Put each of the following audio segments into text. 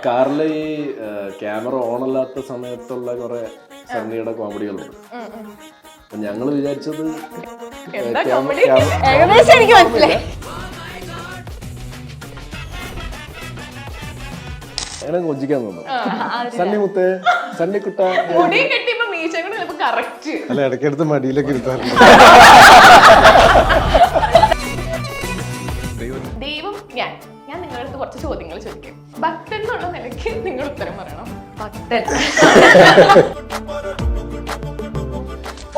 കാറിലെ ഈ camera on അല്ലാത്ത സമയത്തുള്ള കുറെ സണ്ണിയുടെ കോമഡികളുണ്ട്. അപ്പൊ ഞങ്ങള് വിചാരിച്ചത് ഏകദേശം എനിക്ക് മനസ്സിലായി. അങ്ങനെ കൊഞ്ചിക്കാൻ തോന്നുന്നു. സണ്ണി മുത്തേ, സണ്ണി കുട്ട. അല്ല, ഇടയ്ക്കടുത്ത് മടിയിലൊക്കെ ഇരുത്താറുണ്ട്. ദൈവം ഞാൻ നിങ്ങളുടെ അടുത്ത് കുറച്ച് ചോദ്യങ്ങൾ ചോദിക്കും. ഭക്തൻ എന്നുള്ള നിലയ്ക്ക് നിങ്ങൾ ഉത്തരം പറയണം. ഭക്തൻ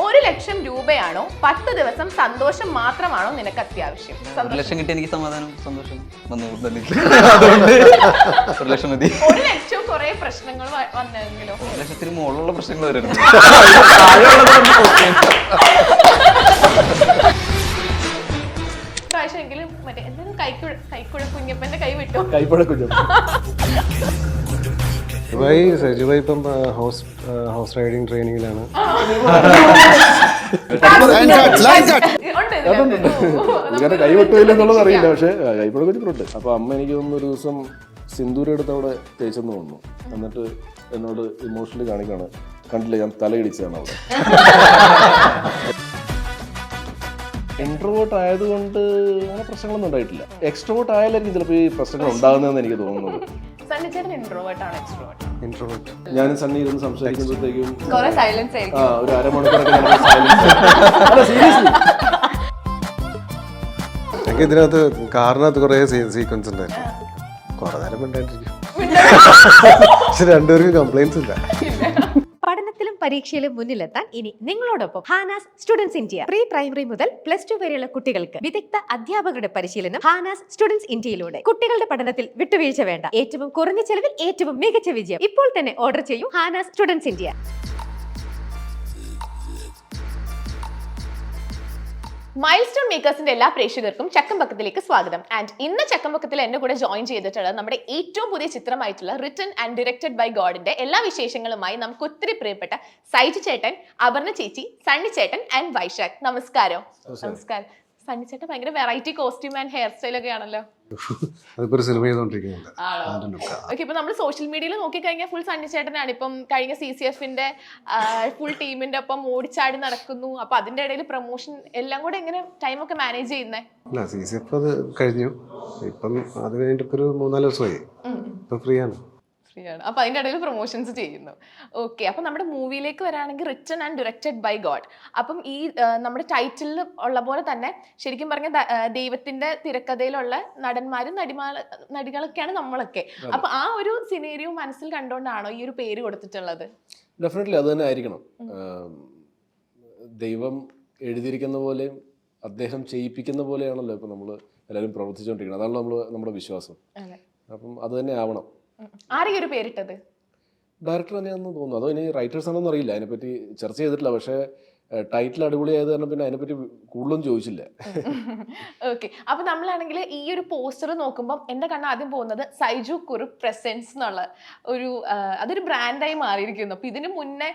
1,00,000 രൂപയാണോ 10 ദിവസം സന്തോഷം മാത്രമാണോ നിനക്ക് അത്യാവശ്യം? 1,00,000 കിട്ടി എനിക്ക് സമാധാനം സന്തോഷം അതുകൊണ്ട് 1,00,000 മതി. 1,00,000 കുറെ പ്രശ്നങ്ങൾ വന്നെങ്കിലോ? 1,00,000 മുകളിലുള്ള പ്രശ്നങ്ങൾ വരുന്നത്. പ്രാവശ്യമെങ്കിലും മറ്റേ എന്തെങ്കിലും കൈക്കുഴ കുഞ്ഞപ്പന്റെ കൈ വിട്ടു. സജുബായി ഇപ്പം ഹോഴ്സ് റൈഡിങ് ട്രെയിനിങ്ങിലാണ്. കൈവിട്ടില്ലെന്നുള്ളത് അറിയില്ല, പക്ഷെ കൈപ്പഴ കുഞ്ഞിട്ടുണ്ട്. അപ്പൊ അമ്മ എനിക്ക് തോന്നുന്നു ഒരു ദിവസം സിന്ദൂരം എടുത്ത് അവിടെ തേച്ചെന്ന് തോന്നുന്നു. എന്നിട്ട് എന്നോട് ഇമോഷണലി കാണിക്കാണ്, കണ്ടില്ല ഞാൻ തലയിടിച്ചതാണ് അവിടെ. ഇൻട്രോവേർട്ട് ആയതുകൊണ്ട് അങ്ങനെ പ്രശ്നങ്ങളൊന്നും ഉണ്ടായിട്ടില്ല. എക്സ്ട്രോവേർട്ട് ആയാലായിരിക്കും ചിലപ്പോൾ ഈ പ്രശ്നങ്ങൾ ഉണ്ടാകുന്നതെന്ന് എനിക്ക് തോന്നുന്നത്. ഞാനും സണ്ണി ഇരുന്ന് സംസാരിക്കുമ്പോഴത്തേക്കും ഒരു അരമണിക്കൂറൊക്കെ എനിക്ക് ഇതിനകത്ത് കാറിനകത്ത് കുറെ സീക്വൻസ് ഉണ്ടായിരുന്നു. കുറെ നേരം ഉണ്ടായിട്ടിരിക്കും. പക്ഷെ രണ്ടുപേർക്കും കംപ്ലൈൻസ് ഇല്ല. പഠനത്തിലും പരീക്ഷയിലും മുന്നിലെത്താൻ ഇനി നിങ്ങളോടൊപ്പം Hana's students India. Pre primary മുതൽ +2 വരെയുള്ള കുട്ടികൾക്ക് വിദഗ്ധ അധ്യാപകരുടെ പരിശീലനം ഹാനാസ് സ്റ്റുഡൻസ് ഇന്ത്യയിലൂടെ. കുട്ടികളുടെ പഠനത്തിൽ വിട്ടുവീഴ്ച വേണ്ട, ഏറ്റവും കുറഞ്ഞ ചെലവിൽ ഏറ്റവും മികച്ച വിജയം. ഇപ്പോൾ തന്നെ ഓർഡർ ചെയ്യൂ ഹാനാസ് സ്റ്റുഡൻസ് ഇന്ത്യ. മൈൽസ്റ്റോൺ മേക്കേഴ്സിന്റെ എല്ലാ പ്രേക്ഷകർക്കും ചക്കംപക്കത്തിലേക്ക് സ്വാഗതം. ആൻഡ് ഇന്ന് ചക്കംപക്കത്തിൽ എന്റെ കൂടെ ജോയിൻ ചെയ്തിട്ടുള്ളത് നമ്മുടെ ഏറ്റവും പുതിയ ചിത്രമായിട്ടുള്ള റിട്ടൺ ആൻഡ് ഡയറക്റ്റഡ് ബൈ ഗോഡിന്റെ എല്ലാ വിശേഷങ്ങളുമായി നമുക്ക് ഒത്തിരി പ്രിയപ്പെട്ട സൈജു ചേട്ടൻ, അപർണ ചേച്ചി, സണ്ണി ചേട്ടൻ ആൻഡ് വൈശാഖ്. നമസ്കാരം. നമസ്കാരം. സണ്ണി ചേട്ടൻ ഭയങ്കര variety costume and hair style ഒക്കെ ആണല്ലോ. അതിപ്പോ ഒരു സിനിമ ചെയ്തോണ്ടിരിക്കുന്നുണ്ട്. ഓക്കെ, ഇപ്പൊ നമ്മൾ സോഷ്യൽ മീഡിയയിൽ നോക്കിക്കഴിഞ്ഞാൽ ഫുൾ സണ്ണി ചേട്ടനാണ്. ഇപ്പം കഴിഞ്ഞ CCFന്റെ ഫുൾ ടീമിന്റെ ഒപ്പം ഓടിച്ചാടി നടക്കുന്നു. അപ്പൊ അതിന്റെ ഇടയിൽ പ്രൊമോഷൻ എല്ലാം കൂടെ എങ്ങനെ ടൈമൊക്കെ മാനേജ് ചെയ്യുന്നേ? അല്ല, CCF അത് കഴിഞ്ഞു. ഇപ്പം അത് കഴിഞ്ഞിട്ട് ഇപ്പൊ ഒരു 3-4 ദിവസമായി. ഇപ്പൊ ഫ്രീ ആണ്. അപ്പൊ അതിന്റെ ഇടയിൽ പ്രൊമോഷൻസ് ചെയ്യുന്നു. ഓക്കെ, അപ്പൊ നമ്മുടെ മൂവിയിലേക്ക് വരാണെങ്കിൽ written and directed by God. അപ്പം ഈ നമ്മുടെ ടൈറ്റിലിൽ ഉള്ള പോലെ തന്നെ ശരിക്കും പറഞ്ഞ ദൈവത്തിന്റെ തിരക്കഥയിലുള്ള നടന്മാരും നടികളൊക്കെയാണ് നമ്മളൊക്കെ. അപ്പൊ ആ ഒരു സിനേരിയോ മനസ്സിൽ കണ്ടുകൊണ്ടാണോ ഈ ഒരു പേര് കൊടുത്തിട്ടുള്ളത്? ഡെഫിനറ്റ്ലി അത് തന്നെ ആയിരിക്കണം. ദൈവം എഴുതിയിരിക്കുന്ന പോലെയും അദ്ദേഹം ചെയ്യിപ്പിക്കുന്ന പോലെയാണല്ലോ ഇപ്പൊ നമ്മൾ എല്ലാവരും പ്രവർത്തിച്ചുകൊണ്ടിരിക്കുന്നത്. അതാണല്ലോ നമ്മുടെ വിശ്വാസം. അപ്പം അത് തന്നെ ആവണം. ആരെയും ഒരു പേരിട്ടത് ഡയറക്ടർ തന്നെയാണെന്ന് തോന്നുന്നു. അതോ ഇനി റൈറ്റേഴ്സ് ആണെന്ന് അറിയില്ല, അതിനെപ്പറ്റി ചർച്ച ചെയ്തിട്ടില്ല. പക്ഷേ ടൈറ്റിൽ അടിപൊളിയായത് കാരണം പിന്നെ അതിനെപ്പറ്റി കൂടുതലൊന്നും ചോദിച്ചില്ല. ഓക്കെ, അപ്പൊ നമ്മളാണെങ്കിൽ ഈ ഒരു പോസ്റ്റർ നോക്കുമ്പോൾ എന്റെ കണ്ണ് ആദ്യം പോകുന്നത് സൈജു കുറുപ്പ് പ്രസൻസ് എന്നുള്ള ഒരു അതൊരു ബ്രാൻഡായി മാറിയിരിക്കുന്നു. അപ്പൊ ഇതിന് മുന്നേ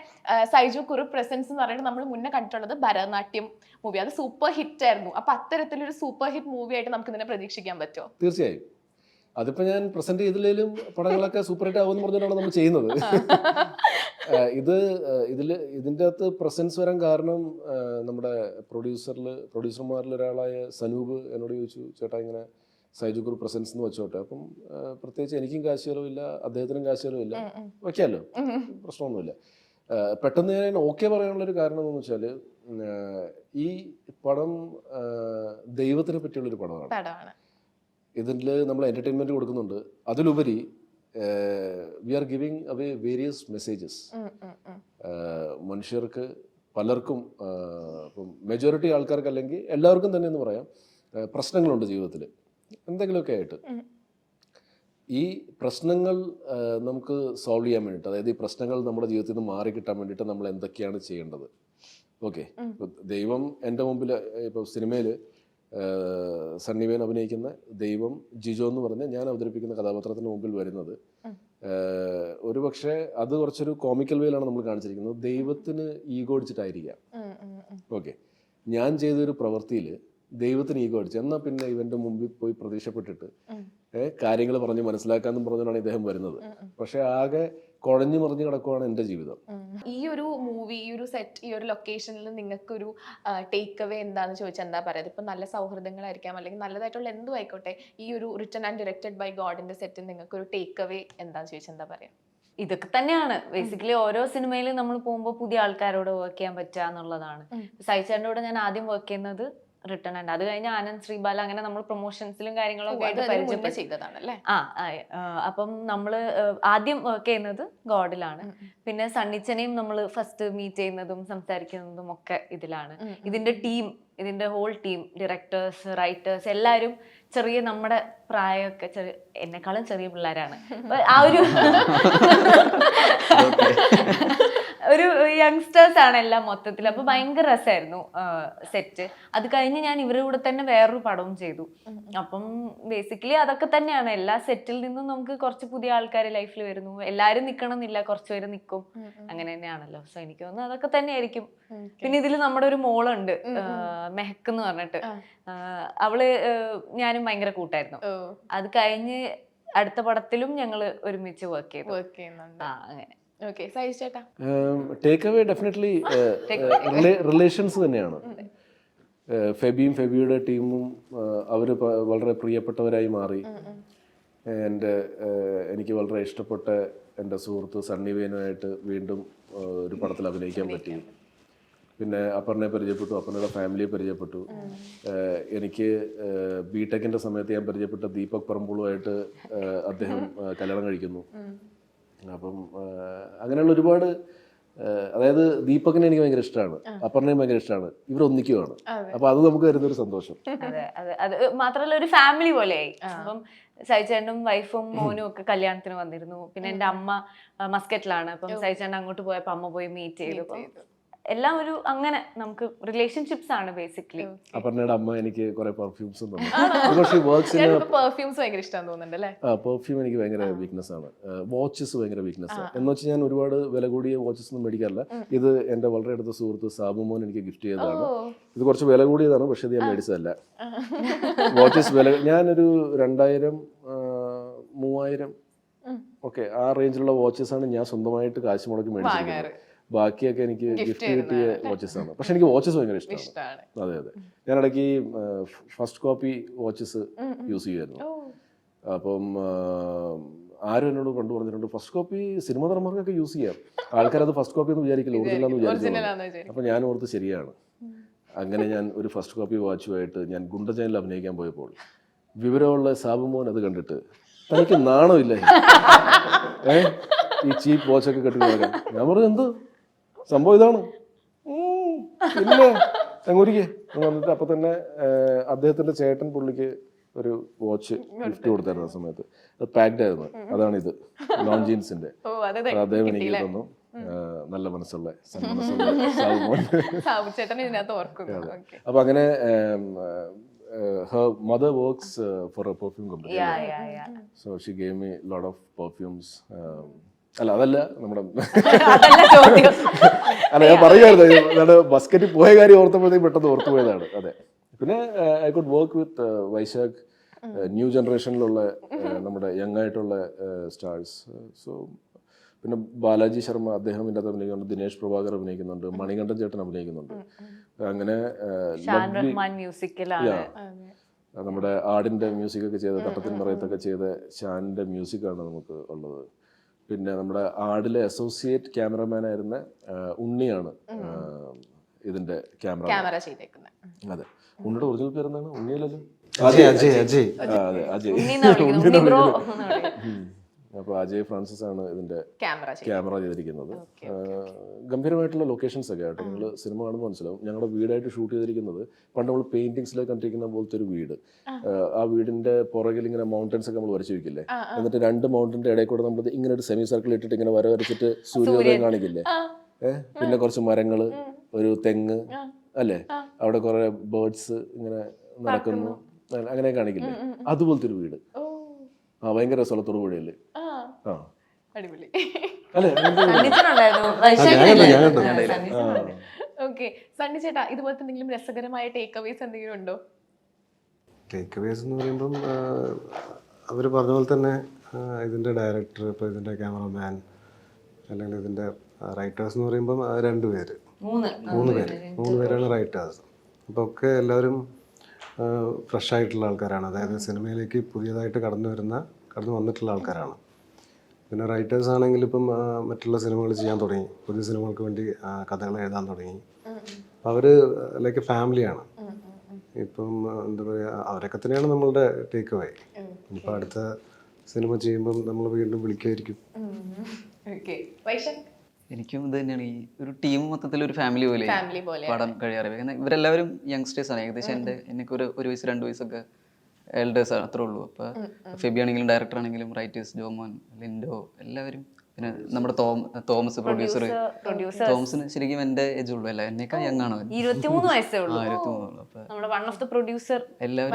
സൈജു കുറുപ്പ് പ്രസൻസ് എന്ന് പറയുന്നത് നമ്മൾ മുന്നേ കണ്ടിട്ടുള്ളത് ഭരതനാട്യം മൂവി. അത് സൂപ്പർ ഹിറ്റ് ആയിരുന്നു. അപ്പൊ അത്തരത്തിലൊരു സൂപ്പർ ഹിറ്റ് മൂവി ആയിട്ട് നമുക്ക് ഇതിനെ പ്രതീക്ഷിക്കാൻ പറ്റുമോ? തീർച്ചയായും. അതിപ്പോൾ ഞാൻ പ്രസന്റ് ചെയ്തില്ലെങ്കിലും പടങ്ങളൊക്കെ സൂപ്പർ ഹിറ്റ് ആവുമെന്ന് പറഞ്ഞിട്ടാണ് നമ്മൾ ചെയ്യുന്നത്. ഇതിൻ്റെ അകത്ത് പ്രസൻസ് വരാൻ കാരണം നമ്മുടെ പ്രൊഡ്യൂസർമാരിൽ ഒരാളായ സനൂപ് എന്നോട് ചോദിച്ചു, ചേട്ടാ ഇങ്ങനെ സൈജു കുറുപ്പ് പ്രസൻസ് എന്ന് വെച്ചോട്ടെ. അപ്പം പ്രത്യേകിച്ച് എനിക്കും കാശ് ചിലവില്ല, അദ്ദേഹത്തിനും കാശ് ചിലവില്ല, വയ്ക്കാമല്ലോ, പ്രശ്നമൊന്നുമില്ല. പെട്ടെന്ന് ഞാൻ ഓക്കെ പറയാനുള്ളൊരു കാരണം എന്ന് വെച്ചാൽ ഈ പടം ദൈവത്തിനെ പറ്റിയുള്ളൊരു പടമാണ്. ഇതിൽ നമ്മൾ എൻ്റർടൈൻമെൻറ്റ് കൊടുക്കുന്നുണ്ട്. അതിലുപരി we are giving away various messages. മനുഷ്യർക്ക് പലർക്കും, ഇപ്പം മെജോറിറ്റി ആൾക്കാർക്ക് അല്ലെങ്കിൽ എല്ലാവർക്കും തന്നെ എന്ന് പറയാം, പ്രശ്നങ്ങളുണ്ട് ജീവിതത്തിൽ എന്തെങ്കിലുമൊക്കെ ആയിട്ട്. ഈ പ്രശ്നങ്ങൾ നമുക്ക് സോൾവ് ചെയ്യാൻ വേണ്ടിയിട്ട്, അതായത് ഈ പ്രശ്നങ്ങൾ നമ്മുടെ ജീവിതത്തിൽ നിന്ന് മാറിക്കിട്ടാൻ വേണ്ടിയിട്ട് നമ്മൾ എന്തൊക്കെയാണ് ചെയ്യേണ്ടത്? ഓക്കെ, ദൈവം എൻ്റെ മുമ്പിൽ ഇപ്പോൾ സിനിമയിൽ സണ്ണിവേൻ അഭിനയിക്കുന്ന ദൈവം ജിജോ എന്ന് പറഞ്ഞ് ഞാൻ അവതരിപ്പിക്കുന്ന കഥാപാത്രത്തിന് മുമ്പിൽ വരുന്നത് ഒരുപക്ഷെ അത് കുറച്ചൊരു കോമിക്കൽ വേയിലാണ് നമ്മൾ കാണിച്ചിരിക്കുന്നത്. ദൈവത്തിന് ഈഗോ അടിച്ചിട്ടായിരിക്കാം. ഓക്കെ, ഞാൻ ചെയ്തൊരു പ്രവൃത്തിയിൽ ദൈവത്തിന് ഈഗോ അടിച്ചു, എന്നാൽ പിന്നെ ഇവൻ്റെ മുമ്പിൽ പോയി പ്രതീക്ഷപ്പെട്ടിട്ട് കാര്യങ്ങൾ പറഞ്ഞ് മനസ്സിലാക്കാമെന്നും പറഞ്ഞുകൊണ്ടാണ് ഇദ്ദേഹം വരുന്നത്. പക്ഷെ ആകെ കുഴഞ്ഞു മറിഞ്ഞു കിടക്കുവാണ് എൻ്റെ ജീവിതം. ഈ ഒരു മൂവി, ഈ ഒരു സെറ്റ്, ഈ ഒരു ലൊക്കേഷനിൽ നിങ്ങൾക്കൊരു ടേക്ക് അവേ എന്താന്ന് ചോദിച്ചാൽ എന്താ പറയുക? ഇപ്പൊ നല്ല സൗഹൃദങ്ങളായിരിക്കാം, അല്ലെങ്കിൽ നല്ലതായിട്ടുള്ള എന്തും ആയിക്കോട്ടെ, ഈ ഒരു റിട്ടൺ ആൻഡ് ഡയറക്റ്റഡ് ബൈ ഗോഡിന്റെ സെറ്റിൽ നിങ്ങൾക്കൊരു ടേക്ക് അവേ എന്താന്ന് ചോദിച്ചാൽ എന്താ പറയാ? ഇതൊക്കെ തന്നെയാണ് ബേസിക്കലി. ഓരോ സിനിമയിലും നമ്മൾ പോകുമ്പോൾ പുതിയ ആൾക്കാരോട് വർക്ക് ചെയ്യാൻ പറ്റുക എന്നുള്ളതാണ്. സൈചേട്ടൻ്റെ കൂടെ ഞാൻ ആദ്യം വർക്ക് ചെയ്യുന്നത് റിട്ടേൺ ഉണ്ട്. അത് കഴിഞ്ഞ് ആനന്ദ് ശ്രീബാല, അങ്ങനെ നമ്മൾ പ്രൊമോഷൻസിലും കാര്യങ്ങളൊക്കെ ആയിട്ട് ചെയ്തതാണല്ലേ? അപ്പം നമ്മള് ആദ്യം വർക്ക് ചെയ്യുന്നത് ഗോഡിലാണ്. പിന്നെ സണ്ണിച്ചനെയും നമ്മൾ ഫസ്റ്റ് മീറ്റ് ചെയ്യുന്നതും സംസാരിക്കുന്നതും ഒക്കെ ഇതിലാണ്. ഇതിന്റെ ഹോൾ ടീം, ഡയറക്ടേഴ്സ്, റൈറ്റേഴ്സ് എല്ലാവരും ചെറിയ, നമ്മുടെ പ്രായമൊക്കെ ചെറിയ, എന്നെക്കാളും ചെറിയ പിള്ളേരാണ്. ആ ഒരു യങ്സ്റ്റേഴ്സ് ആണ് എല്ലാം മൊത്തത്തിൽ. അപ്പൊ ഭയങ്കര രസമായിരുന്നു സെറ്റ്. അത് കഴിഞ്ഞ് ഞാൻ ഇവരുടെ കൂടെ തന്നെ വേറൊരു പടവും ചെയ്തു. അപ്പം ബേസിക്കലി അതൊക്കെ തന്നെയാണ്. എല്ലാ സെറ്റിൽ നിന്നും നമുക്ക് കുറച്ച് പുതിയ ആൾക്കാർ ലൈഫിൽ വരുന്നു. എല്ലാരും നിക്കണം എന്നില്ല, കുറച്ചുപേര് നിൽക്കും, അങ്ങനെ തന്നെയാണല്ലോ. സോ എനിക്ക് തോന്നുന്നു അതൊക്കെ തന്നെയായിരിക്കും. പിന്നെ ഇതിൽ നമ്മുടെ ഒരു മോളുണ്ട്, മെഹക്ക് എന്ന് പറഞ്ഞിട്ട്. അവള് ഞാനും ഭയങ്കര കൂട്ടായിരുന്നു. അത് കഴിഞ്ഞ് അടുത്ത പടത്തിലും ഞങ്ങള് ഒരുമിച്ച് വർക്ക് ചെയ്യുന്നുണ്ട്. അങ്ങനെ. ടേക്ക് അവേ ഡെഫിനറ്റ്ലി റിലേഷൻസ് തന്നെയാണ്. ഫെബിയും ഫെബിയുടെ ടീമും അവർ വളരെ പ്രിയപ്പെട്ടവരായി മാറി. എനിക്ക് വളരെ ഇഷ്ടപ്പെട്ട എൻ്റെ സുഹൃത്ത് സണ്ണി വേനുമായിട്ട് വീണ്ടും ഒരു പടത്തിൽ അഭിനയിക്കാൻ പറ്റി. പിന്നെ അപർണയെ പരിചയപ്പെട്ടു, അപർണയുടെ ഫാമിലിയെ പരിചയപ്പെട്ടു. എനിക്ക് ബിടെക്കിൻ്റെ സമയത്ത് ഞാൻ പരിചയപ്പെട്ട ദീപക് പറമ്പുളുമായിട്ട് അദ്ദേഹം കല്യാണം കഴിക്കുന്നു. അപ്പം അങ്ങനെയുള്ള ഒരുപാട്, അതായത് ദീപകിനെ എനിക്ക് ഭയങ്കര ഇഷ്ടമാണ്, അപർണയും ഭയങ്കര ഇഷ്ടമാണ്. ഇവരൊന്നിക്കുവാണ്. അപ്പൊ അത് നമുക്ക് തരുന്നൊരു സന്തോഷം. അതെ അതെ, അത് മാത്രമല്ല ഒരു ഫാമിലി പോലെയായി. അപ്പം സൈചേട്ടനും വൈഫും മോനും ഒക്കെ കല്യാണത്തിന് വന്നിരുന്നു. പിന്നെ എൻ്റെ അമ്മ മസ്കറ്റിലാണ്. അപ്പം സൈചേട്ടൻ അങ്ങോട്ട് പോയപ്പോ അമ്മ പോയി മീറ്റ് ചെയ്തു. എല്ലാം ഒരു അങ്ങനെ നമുക്ക് റിലേഷൻഷിപ്സ് ആണ് ബേസിക്കലി. അപർണയുടെ അമ്മ എനിക്ക് കുറെ പെർഫ്യൂംസും തന്നു. പെർഫ്യൂംസ് ഭയങ്കര ഇഷ്ടമാണെന്ന് തോന്നുന്നുണ്ടല്ലേ? പെർഫ്യൂം എനിക്ക് ഭയങ്കര വീക്ക്നെസ് ആണ്. വാച്ചസ് ഭയങ്കര വീക്ക്നെസ്. എന്ന് വെച്ചാൽ ഞാൻ ഒരുപാട് വില കൂടിയ വാച്ചസ് ഒന്നും മേടിക്കാറില്ല. ഇത് എൻ്റെ വളരെ അടുത്ത സുഹൃത്ത് സാബുമോൻ എനിക്ക് ഗിഫ്റ്റ് ചെയ്തതാണ്. ഇത് കുറച്ച് വില കൂടിയതാണ്, പക്ഷെ ഇത് ഞാൻ മേടിച്ചതല്ല. വാച്ചസ് വില ഞാനൊരു 2000, 3000 ഓക്കെ ആ റേഞ്ചിലുള്ള വാച്ചസ് ആണ് ഞാൻ സ്വന്തമായിട്ട് കാശ് മുടക്കി മേടിച്ചിരിക്കുന്നത്. ബാക്കിയൊക്കെ എനിക്ക് ഗിഫ്റ്റ് കിട്ടിയ വാച്ചസ് ആണ്. പക്ഷെ എനിക്ക് വാച്ചസ് ഭയങ്കര ഇഷ്ടമാണ്. അതെ അതെ, ഞാൻ ഇടയ്ക്ക് ഫസ്റ്റ് കോപ്പി വാച്ചസ് യൂസ് ചെയ്യുമായിരുന്നു. അപ്പം ആരും എന്നോട് പണ്ട് പറഞ്ഞിട്ടുണ്ട് ഫസ്റ്റ് കോപ്പി സിനിമ നടന്മാർക്കൊക്കെ യൂസ് ചെയ്യാം, ആൾക്കാരത് ഫസ്റ്റ് കോപ്പി എന്ന് വിചാരിക്കില്ല, ഒറിജിനലാന്ന് വിചാരിച്ചു. അപ്പം ഞാൻ ഓർത്ത് ശരിയാണ്. അങ്ങനെ ഞാൻ ഒരു ഫസ്റ്റ് കോപ്പി വാച്ചുമായിട്ട് ഞാൻ ഗുണ്ട ചാനലിൽ അഭിനയിക്കാൻ പോയപ്പോൾ വിവരമുള്ള സാബുമോൻ അത് കണ്ടിട്ട് തനിക്ക് നാണമില്ല ഈ ചീപ്പ് വാച്ചൊക്കെ കെട്ടി നടക്കാൻ. ഞാൻ പറഞ്ഞു എന്ത് സംഭവം ഇതാണ്, ഇല്ല അങ്ങോരിക്കേ വന്നിട്ട്. അപ്പൊ തന്നെ അദ്ദേഹത്തിന്റെ ചേട്ടൻ പുള്ളിക്ക് ഒരു വാച്ച് ഗിഫ്റ്റ് കൊടുത്തായിരുന്നു ആ സമയത്ത്. അത് പാക്ഡ് ആയിരുന്നു. അതാണിത്, നോൺ ജീൻസിന്റെ. അദ്ദേഹം എനിക്ക് തന്നു. നല്ല മനസ്സുള്ള അപ്പൊ അങ്ങനെ her mother works for a perfume company. Yeah. So she gave me a lot of perfumes. അല്ല അതല്ല നമ്മുടെ അല്ല ഞാൻ പറയുമായിരുന്നു ബസ്കറ്റിൽ പോയ കാര്യം ഓർത്തപ്പോഴത്തേക്ക് പെട്ടെന്ന് ഓർത്തു പോയതാണ്. അതെ, പിന്നെ I could work with Vaishakh, new ജനറേഷനിലുള്ള നമ്മുടെ യങ് ആയിട്ടുള്ള സ്റ്റാർസ്. സോ പിന്നെ ബാലാജി ശർമ്മ അദ്ദേഹം ഇതിൻ്റെ അകത്ത് അഭിനയിക്കുന്നുണ്ട്, ദിനേശ് പ്രഭാകർ അഭിനയിക്കുന്നുണ്ട്, മണികണ്ഠൻ ചേട്ടൻ അഭിനയിക്കുന്നുണ്ട്. അങ്ങനെ നമ്മുടെ ആടിന്റെ മ്യൂസിക് ഒക്കെ ചെയ്ത, തട്ടത്തിൻ മറയത്തൊക്കെ ചെയ്ത ഷാനിന്റെ മ്യൂസിക്കാണ് നമുക്ക് ഉള്ളത്. പിന്നെ നമ്മുടെ ആടിലെ അസോസിയേറ്റ് ക്യാമറമാൻ ആയിരുന്ന ഉണ്ണിയാണ് ഇതിന്റെ ക്യാമറ ചെയ്തേക്കുന്നത്. അതെ, ഉണ്ണിയുടെ ഒറിജിനൽ പേര് എന്താണ്? ഉണ്ണിയല്ലല്ലോ, അജയ്. അതെ അജയ്. അപ്പോൾ അജയ് ഫ്രാൻസിസ് ആണ് ഇതിന്റെ ക്യാമറ ചെയ്തിരിക്കുന്നത്. ഗംഭീരമായിട്ടുള്ള ലൊക്കേഷൻസ് ഒക്കെ ആയിട്ട് നിങ്ങൾ സിനിമ കാണുമ്പോൾ മനസ്സിലാവും. ഞങ്ങളുടെ വീടായിട്ട് ഷൂട്ട് ചെയ്തിരിക്കുന്നത് പണ്ട് നമ്മൾ പെയിന്റിങ്സിലൊക്കെ കണ്ടിരിക്കുന്ന പോലത്തെ ഒരു വീട്. ആ വീടിന്റെ പുറകിൽ ഇങ്ങനെ മൗണ്ടൻസ് ഒക്കെ നമ്മൾ വരച്ചു വെക്കില്ലേ, എന്നിട്ട് 2 മൗണ്ടന്റെ ഇടയിൽ കൂടെ നമ്മൾ ഇങ്ങനെ ഒരു സെമി സർക്കിൾ ഇട്ടിട്ട് ഇങ്ങനെ വരച്ചിട്ട് സൂര്യോദയം കാണിക്കില്ലേ. പിന്നെ കുറച്ച് മരങ്ങള്, ഒരു തെങ്ങ് അല്ലേ, അവിടെ കുറെ ബേർഡ്സ് ഇങ്ങനെ നടക്കുന്നു, അങ്ങനെ കാണിക്കില്ലേ. അതുപോലത്തെ ഒരു വീട്. ഭയങ്കര സ്ഥലത്തോട് കൂടിയല്ലേ. അടിപൊളി. ഓക്കെ, സണ്ണി ചേട്ടാ ഇതുപോലത്തെ എന്തെങ്കിലും രസകരമായ ടേക്ക് അവേസ് എന്തെങ്കിലും ഉണ്ടോ? ടേക്ക് അവേസ് എന്ന് പറയുമ്പം അവർ പറഞ്ഞ പോലെ തന്നെ ഇതിൻ്റെ ഡയറക്ടർ, ഇപ്പോൾ ഇതിൻ്റെ ക്യാമറമാൻ, അല്ലെങ്കിൽ ഇതിൻ്റെ റൈറ്റേഴ്സ് എന്ന് പറയുമ്പം 2 പേര്, 3 പേരാണ് റൈറ്റേഴ്സ്. അപ്പോൾ ഒക്കെ എല്ലാവരും ഫ്രഷ് ആയിട്ടുള്ള ആൾക്കാരാണ്. അതായത് സിനിമയിലേക്ക് പുതിയതായിട്ട് കടന്നു വന്നിട്ടുള്ള ആൾക്കാരാണ്. പിന്നെ റൈറ്റേഴ്സ് ആണെങ്കിൽ ഇപ്പം മറ്റുള്ള സിനിമകൾ ചെയ്യാൻ തുടങ്ങി, പുതിയ സിനിമകൾക്ക് വേണ്ടി കഥകൾ എഴുതാൻ തുടങ്ങി. അപ്പോൾ അവർ ലൈക്ക് ഫാമിലിയാണ്. ഇപ്പം എന്താ പറയുക, അവരൊക്കെ തന്നെയാണ് നമ്മളുടെ ടേക്ക് അവേ. ഇപ്പം അടുത്ത സിനിമ ചെയ്യുമ്പം നമ്മൾ വീണ്ടും വിളിക്കുമായിരിക്കും. എനിക്കും ഇത് തന്നെയാണ്. ഈ ഒരു ടീം മൊത്തത്തിൽ ഒരു ഫാമിലി പോലെ ഫാമിലി പോലെ പടം കഴിയാറ്. ഇവരെല്ലാവരും യങ്സ്റ്റേഴ്സ് ആണ്. ഏകദേശം എനിക്ക് ഒരു വയസ്സ് 2 വയസ്സൊക്കെ എൽഡേഴ്സ് ആണ്, അത്രേ ഉള്ളൂ. അപ്പോൾ ഫെബി ആണെങ്കിലും ഡയറക്ടർ ആണെങ്കിലും റൈറ്റേഴ്സ് ജോമോൻ, ലിൻഡോ, എല്ലാവരും. പിന്നെ നമ്മുടെ തോമസ് പ്രൊഡ്യൂസർ. തോമസിന് ശരിക്കും എൻ്റെ ഏജ് ഉള്ളൂ, അല്ല എന്നേക്കാൾ യങ് ആണ് അവൻ. 23 വയസ്സേ ഉള്ളൂ. 23 അപ്പൊ നമ്മുടെ വൺ ഓഫ് ദ പ്രൊഡ്യൂസർ എല്ലാവരും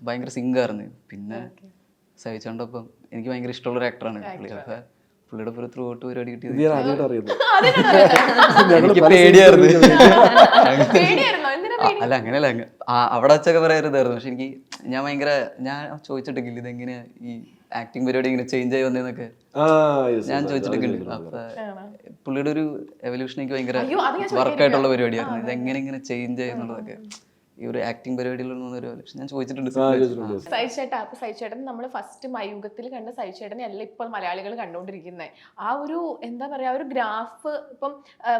ഭയങ്കര സിംഗായിരുന്നു. പിന്നെ സഹിച്ചോണ്ടൊപ്പം എനിക്ക് ഭയങ്കര ഇഷ്ടമുള്ള ഒരു ആക്ടറാണ് പുള്ളി. അപ്പൊ പുള്ളിയുടെ ഒരു ത്രൂ ഔട്ട് പരിപാടി കിട്ടിയത് ഇത് ഞാൻ ആദ്യമായിട്ട് അറിയുന്നത്. എനിക്ക് പേടിയായിരുന്നു. പേടിയായിരുന്നോ? എന്തിനാ അല്ല അങ്ങനെയല്ല, അവിടെ വെച്ചൊക്കെ പറയരുതായിരുന്നു. പക്ഷെ ഞാൻ ചോദിച്ചിട്ടില്ല ഇതെങ്ങനെയാ ഈ ആക്ടിങ് പരിപാടി ഇങ്ങനെ ചേഞ്ച് ആയി വന്നേന്നൊക്കെ ഞാൻ ചോദിച്ചിട്ടൊക്കെ. അപ്പൊ പുള്ളിയുടെ ഒരു എവല്യൂഷൻ എനിക്ക് ഭയങ്കര വർക്കായിട്ടുള്ള പരിപാടിയായിരുന്നു. ഇതെങ്ങനെ ഇങ്ങനെ ചേഞ്ച് ആയി എന്നുള്ളതൊക്കെ ഈ ഒരു ആക്ടിങ് പരിപാടിയിലൊരു ഞാൻ ചോദിച്ചിട്ടുണ്ട്. സൈചേട്ടൻ നമ്മൾ ഫസ്റ്റ് മയൂഖത്തിൽ കണ്ട സൈചേട്ടനെ അല്ല ഇപ്പോൾ മലയാളികൾ കണ്ടുകൊണ്ടിരിക്കുന്നത്. ആ ഒരു എന്താ പറയാ, ഒരു ഗ്രാഫ് ഇപ്പം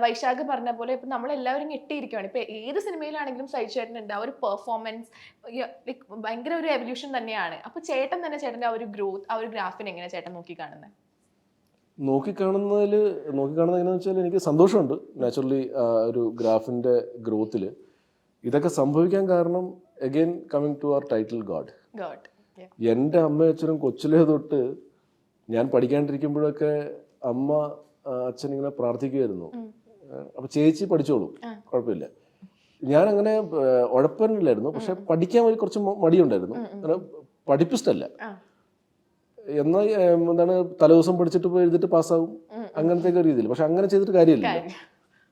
വൈശാഖ് പറഞ്ഞ പോലെ ഇപ്പം നമ്മളെല്ലാവരും ഞെട്ടിയിരിക്കുകയാണ്. ഇപ്പൊ ഏത് സിനിമയിലാണെങ്കിലും സൈചേട്ടൻ ഉണ്ട് ആ ഒരു പെർഫോമൻസ്, ഭയങ്കര ഒരു എവല്യൂഷൻ തന്നെയാണ്. അപ്പൊ ചേട്ടൻ തന്നെ ചേട്ടൻ്റെ ആ ഒരു ഗ്രോത്ത്, ആ ഒരു ഗ്രാഫിനെ എങ്ങനെയാണ് ചേട്ടൻ നോക്കിക്കാണുന്നത്? നോക്കിക്കാണുന്നത് എങ്ങനെയാണെന്ന് വെച്ചാൽ എനിക്ക് സന്തോഷമുണ്ട്. നാച്ചുറലി ഒരു ഗ്രാഫിൻ്റെ ഗ്രോത്തിൽ ഇതൊക്കെ സംഭവിക്കാൻ കാരണം again coming to our title God. എൻ്റെ അമ്മയും അച്ഛനും കൊച്ചിലേ തൊട്ട് ഞാൻ പഠിക്കാണ്ടിരിക്കുമ്പോഴൊക്കെ അമ്മ അച്ഛൻ ഇങ്ങനെ പ്രാർത്ഥിക്കുമായിരുന്നു, അപ്പൊ ചേച്ചി പഠിച്ചോളൂ, കുഴപ്പമില്ല. ഞാനങ്ങനെ ഉഴപ്പനില്ലായിരുന്നു, പക്ഷെ പഠിക്കാൻ ഒരു കുറച്ച് മടിയുണ്ടായിരുന്നു. പഠിപ്പിസ്റ്റല്ല, എന്നാൽ എന്താണ് തലേദിവസം പഠിച്ചിട്ട് പോയി എഴുതിട്ട് പാസ്സാവും, അങ്ങനത്തെ ഒക്കെ രീതിയിൽ. പക്ഷെ അങ്ങനെ ചെയ്തിട്ട് കാര്യമില്ല.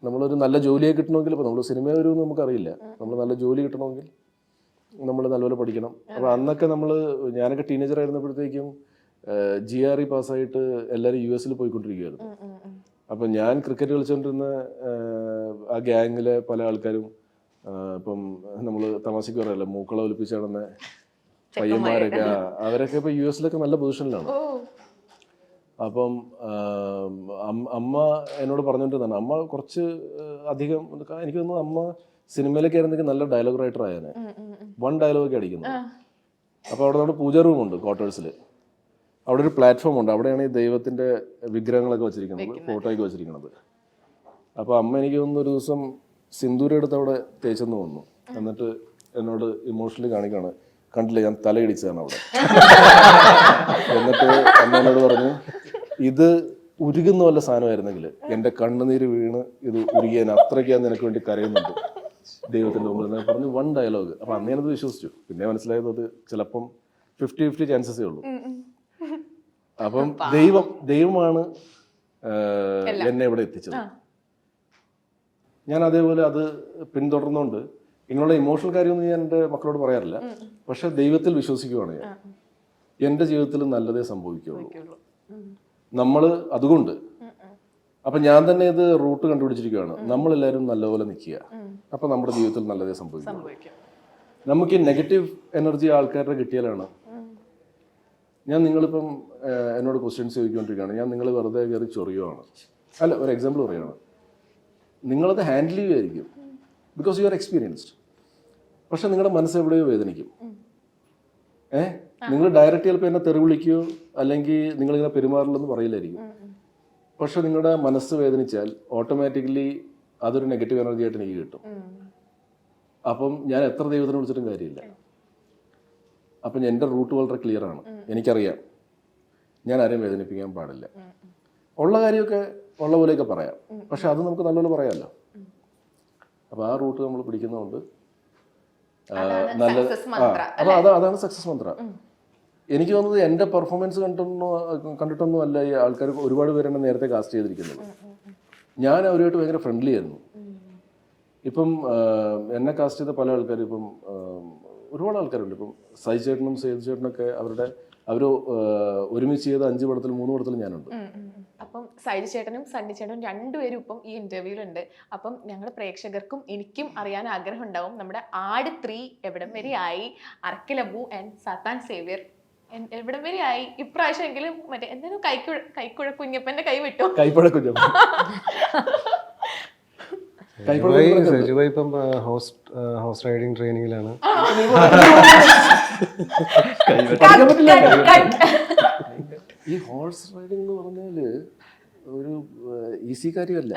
നമ്മളൊരു നല്ല ജോലിയെ കിട്ടണമെങ്കിൽ, ഇപ്പോൾ നമ്മൾ സിനിമ വരുമെന്ന് നമുക്കറിയില്ല, നമ്മൾ നല്ല ജോലി കിട്ടണമെങ്കിൽ നമ്മൾ നല്ലപോലെ പഠിക്കണം. അപ്പോൾ അന്നൊക്കെ ഞാനൊക്കെ ടീനേജർ ആയിരുന്നപ്പോഴത്തേക്കും GRE പാസ്സായിട്ട് എല്ലാവരും US പോയിക്കൊണ്ടിരിക്കുകയായിരുന്നു. അപ്പം ഞാൻ ക്രിക്കറ്റ് കളിച്ചുകൊണ്ടിരുന്ന ആ ഗ്യാങ്ങിലെ പല ആൾക്കാരും ഇപ്പം നമ്മൾ തമാശയ്ക്ക് പറയാമല്ലോ, മൂക്കള ഒലിപ്പിച്ച് നടന്ന പയ്യന്മാരൊക്കെ, അവരൊക്കെ ഇപ്പോൾ US നല്ല പൊസിഷനിലാണ്. അപ്പം അമ്മ എന്നോട് പറഞ്ഞുകൊണ്ടിരുന്നതാണ്. അമ്മ കുറച്ച് അധികം, എനിക്ക് തോന്നുന്നു അമ്മ സിനിമയിലൊക്കെ ആയിരുന്നെങ്കിൽ നല്ല ഡയലോഗ് റൈറ്റർ ആയേനെ. 1 ഡയലോഗൊക്കെ അടിക്കുന്നത്. അപ്പോൾ അവിടെ നമ്മുടെ പൂജാ റൂമുണ്ട് ക്വാർട്ടേഴ്സിൽ. അവിടെ ഒരു പ്ലാറ്റ്ഫോം ഉണ്ട്, അവിടെയാണ് ഈ ദൈവത്തിൻ്റെ വിഗ്രഹങ്ങളൊക്കെ വെച്ചിരിക്കുന്നത്, ഫോട്ടോയൊക്കെ വെച്ചിരിക്കുന്നത്. അപ്പോൾ അമ്മ എനിക്ക് തോന്നുന്നു ഒരു ദിവസം സിന്ദൂരം എടുത്ത് അവിടെ തേച്ചെന്ന് വന്നു. എന്നിട്ട് എന്നോട് ഇമോഷണലി കാണിക്കുകയാണ്, കണ്ടില്ല ഞാൻ തലയിടിച്ചതാണ് അവിടെ. എന്നിട്ട് അമ്മ എന്നോട് പറഞ്ഞു, ഇത് ഉരുകുന്ന വല്ല സാധനമായിരുന്നെങ്കിൽ എൻ്റെ കണ്ണുനീര് വീണ് ഇത് ഉരുകിയാൻ, അത്രയ്ക്ക് ഞാൻ നിനക്ക് വേണ്ടി കരയുന്നുണ്ട് ദൈവത്തിൻ്റെ മുമ്പിൽ പറഞ്ഞു. 1 ഡയലോഗ്. അപ്പം അന്ന് ഞാനത് വിശ്വസിച്ചു. പിന്നെ മനസ്സിലായത് അത് ചിലപ്പം 50-50 ചാൻസസേ ഉള്ളൂ. അപ്പം ദൈവമാണ് എന്നെ ഇവിടെ എത്തിച്ചത്. ഞാൻ അതേപോലെ അത് പിന്തുടർന്നുകൊണ്ട് ഇങ്ങനെയുള്ള ഇമോഷണൽ കാര്യമൊന്നും ഞാൻ എൻ്റെ മക്കളോട് പറയാറില്ല. പക്ഷെ ദൈവത്തിൽ വിശ്വസിക്കുവാണ് ഞാൻ. എൻ്റെ ജീവിതത്തിൽ നല്ലതേ സംഭവിക്കുകയുള്ളൂ. നമ്മൾ അതുകൊണ്ട് അപ്പം ഞാൻ തന്നെ ഇത് റൂട്ട് കണ്ടുപിടിച്ചിരിക്കുകയാണ്. നമ്മളെല്ലാവരും നല്ലപോലെ നിൽക്കുക, അപ്പം നമ്മുടെ ജീവിതത്തിൽ നല്ലതേ സംഭവിക്കും. നമുക്ക് ഈ നെഗറ്റീവ് എനർജി ആൾക്കാരുടെ കിട്ടിയാലാണ്. നിങ്ങളിപ്പം എന്നോട് ക്വസ്റ്റ്യൻസ് ചോദിക്കൊണ്ടിരിക്കുകയാണ്, ഞാൻ നിങ്ങൾ വെറുതെ കയറി ചൊറിയുവാണ്, അല്ല ഒരു എക്സാമ്പിൾ പറയുകയാണ്, നിങ്ങളത് ഹാൻഡിൽ ചെയ്യുമായിരിക്കും ബിക്കോസ് യു ആർ എക്സ്പീരിയൻസ്ഡ്. പക്ഷെ നിങ്ങളുടെ മനസ്സ് എവിടെയോ വേദനിക്കും. നിങ്ങൾ ഡയറക്റ്റ് ചിലപ്പോൾ എന്നെ തെറി വിളിക്കുകയോ അല്ലെങ്കിൽ നിങ്ങളിങ്ങനെ പെരുമാറില്ലെന്ന് പറയില്ലായിരിക്കും. പക്ഷെ നിങ്ങളുടെ മനസ്സ് വേദനിച്ചാൽ ഓട്ടോമാറ്റിക്കലി അതൊരു നെഗറ്റീവ് എനർജി ആയിട്ട് എനിക്ക് കിട്ടും. അപ്പം ഞാൻ എത്ര ദൈവത്തിനെ വിളിച്ചിട്ടും കാര്യമില്ല. അപ്പം എൻ്റെ റൂട്ട് വളരെ ക്ലിയർ ആണ്. എനിക്കറിയാം ഞാൻ ആരെയും വേദനിപ്പിക്കാൻ പാടില്ല. ഉള്ള കാര്യമൊക്കെ ഉള്ള പോലെയൊക്കെ പറയാം, പക്ഷെ അത് നമുക്ക് നല്ലപോലെ പറയാമല്ലോ. അപ്പം ആ റൂട്ട് നമ്മൾ പിടിക്കുന്നതുകൊണ്ട് നല്ല അതാണ് സക്സസ് മന്ത്ര. എനിക്ക് തോന്നുന്നത് എൻ്റെ പെർഫോമൻസ് കണ്ടിട്ടൊന്നും അല്ല ഈ ആൾക്കാർ ഒരുപാട് പേര് എന്നെ നേരത്തെ കാസ്റ്റ് ചെയ്തിരിക്കുന്നത്. ഞാൻ അവരുമായിട്ട് ഭയങ്കര ഫ്രണ്ട്ലി ആയിരുന്നു. ഇപ്പം എന്നെ കാസ്റ്റ് ചെയ്ത പല ആൾക്കാരും ഇപ്പം ഒരുപാട് ആൾക്കാരുണ്ട്. ഇപ്പം സൈ ചേട്ടനും സേതു ചേട്ടനൊക്കെ അവർ ഒരുമിച്ച് ചെയ്ത 5 പടത്തിൽ 3 പടത്തിൽ ഞാനുണ്ട്. അപ്പം സൈജു ചേട്ടനും സണ്ണി ചേട്ടനും രണ്ടുപേരും ഇപ്പം ഈ ഇന്റർവ്യൂലുണ്ട്. അപ്പം ഞങ്ങളുടെ പ്രേക്ഷകർക്കും എനിക്കും അറിയാൻ ആഗ്രഹം ഉണ്ടാവും, നമ്മുടെ ആട് 3 എവിടം വരെ ആയി, അർക്കിലബു ആൻഡ് സാത്താൻ സേവ്യർ എവിടം വരെ ആയി ഇപ്രാവശ്യം എങ്കിലും? മറ്റേ എന്തായാലും കൈക്കുഴ കുഞ്ഞപ്പന്റെ കൈ വിട്ടു. കൈപ്പഴ കുഞ്ഞപ്പൻ സജുബായി ഇപ്പം ഹോഴ്സ് റൈഡിങ് ട്രെയിനിങ്ങിലാണ്. ഈ ഹോഴ്സ് റൈഡിംഗ് എന്ന് പറഞ്ഞാല് ഒരു ഈസി കാര്യമല്ല.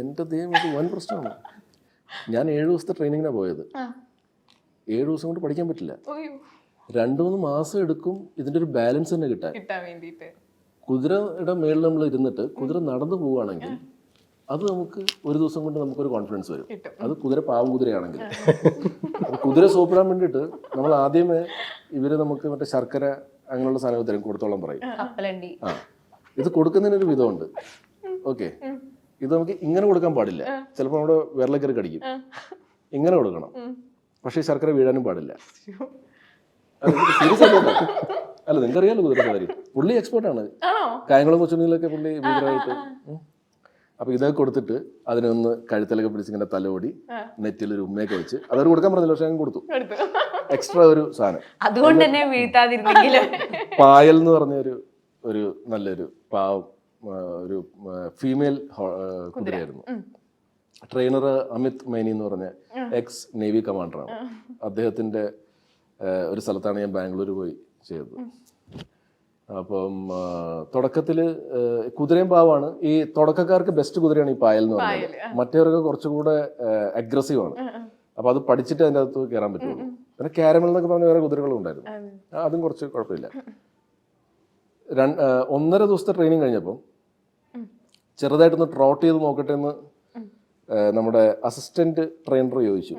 എന്റെ ദൈവം, ഇത് വൻ പ്രശ്നമാണ്. ഞാൻ 7 ദിവസത്തെ ട്രെയിനിങ്ങിനാണ് പോയത്. 7 ദിവസം കൊണ്ട് പഠിക്കാൻ പറ്റില്ല. 2-3 മാസം എടുക്കും ഇതിന്റെ ഒരു ബാലൻസ് തന്നെ കിട്ടാൻ വേണ്ടിയിട്ട്. കുതിരയുടെ മേളിൽ നമ്മൾ ഇരുന്നിട്ട് കുതിര നടന്നു പോവുകയാണെങ്കിൽ അത് നമുക്ക് ഒരു ദിവസം കൊണ്ട് നമുക്കൊരു കോൺഫിഡൻസ് വരും. അത് കുതിര പാവം കുതിരയാണെങ്കിൽ. കുതിര സോപ്പിടാൻ വേണ്ടിയിട്ട് നമ്മൾ ആദ്യമേ ഇവര് നമുക്ക് മറ്റേ ശർക്കര അങ്ങനെയുള്ള സാധനങ്ങൾ തരും, കൊടുത്തോളം പറയും. ആ, ഇത് കൊടുക്കുന്നതിനൊരു വിധമുണ്ട്. ഓക്കെ, ഇത് നമുക്ക് ഇങ്ങനെ കൊടുക്കാൻ പാടില്ല. ചിലപ്പോൾ നമ്മുടെ വിരലക്കറി കടിക്കും. ഇങ്ങനെ കൊടുക്കണം. പക്ഷേ ഈ ശർക്കര വീഴാനും പാടില്ല. സീരിയസ് ആയിട്ട് അല്ല, നിങ്ങൾക്ക് അറിയാലോ കുതിര കാര്യം. പുള്ളി എക്സ്പേർട്ടാണ്. കായംകുളം കൊച്ചുണ്ണിയിലൊക്കെ പുള്ളി വീതരായിട്ട്. അപ്പൊ ഇതൊക്കെ കൊടുത്തിട്ട് അതിനൊന്ന് കഴുത്തിലൊക്കെ പിടിച്ച് ഇങ്ങനെ തലോടി നെറ്റിലൊരു ഉമ്മയൊക്കെ വെച്ച് അതൊരു കൊടുക്കാൻ പറഞ്ഞില്ല, പക്ഷെ ഞാൻ കൊടുത്തു. എക്സ്ട്രാ ഒരു സാധനം. അതുകൊണ്ട് തന്നെ വീഴ്ത്താതിരുന്നെങ്കിലും പായൽ എന്ന് പറഞ്ഞ ഒരു നല്ലൊരു പാവം ഒരു ഫീമെയിൽ കുതിരയായിരുന്നു. ട്രെയിനർ അമിത് മൈനി എന്ന് പറഞ്ഞ എക്സ് നേവി കമാൻഡറാണ്. അദ്ദേഹത്തിന്റെ ഒരു സ്ഥലത്താണ് ഞാൻ ബാംഗ്ലൂർ പോയി ചെയ്തത്. അപ്പം തുടക്കത്തിൽ കുതിരയും പാവാണ്. ഈ തുടക്കക്കാർക്ക് ബെസ്റ്റ് കുതിരയാണ് ഈ പായൽ എന്ന് പറയുന്നത്. മറ്റവർക്ക് കുറച്ചുകൂടെ അഗ്രസീവ് ആണ്. അപ്പൊ അത് പഠിച്ചിട്ട് അതിൻ്റെ അകത്ത് കയറാൻ പറ്റുള്ളൂ. പിന്നെ കാരമൽ എന്നൊക്കെ പറഞ്ഞ വേറെ കുതിരകളും ഉണ്ടായിരുന്നു. അതും കുറച്ച് കുഴപ്പമില്ല. 1.5 ദിവസത്തെ ട്രെയിനിങ് കഴിഞ്ഞപ്പോൾ ചെറുതായിട്ടൊന്ന് ട്രോട്ട് ചെയ്ത് നോക്കട്ടെ എന്ന് നമ്മുടെ അസിസ്റ്റന്റ് ട്രെയിനർ ചോദിച്ചു.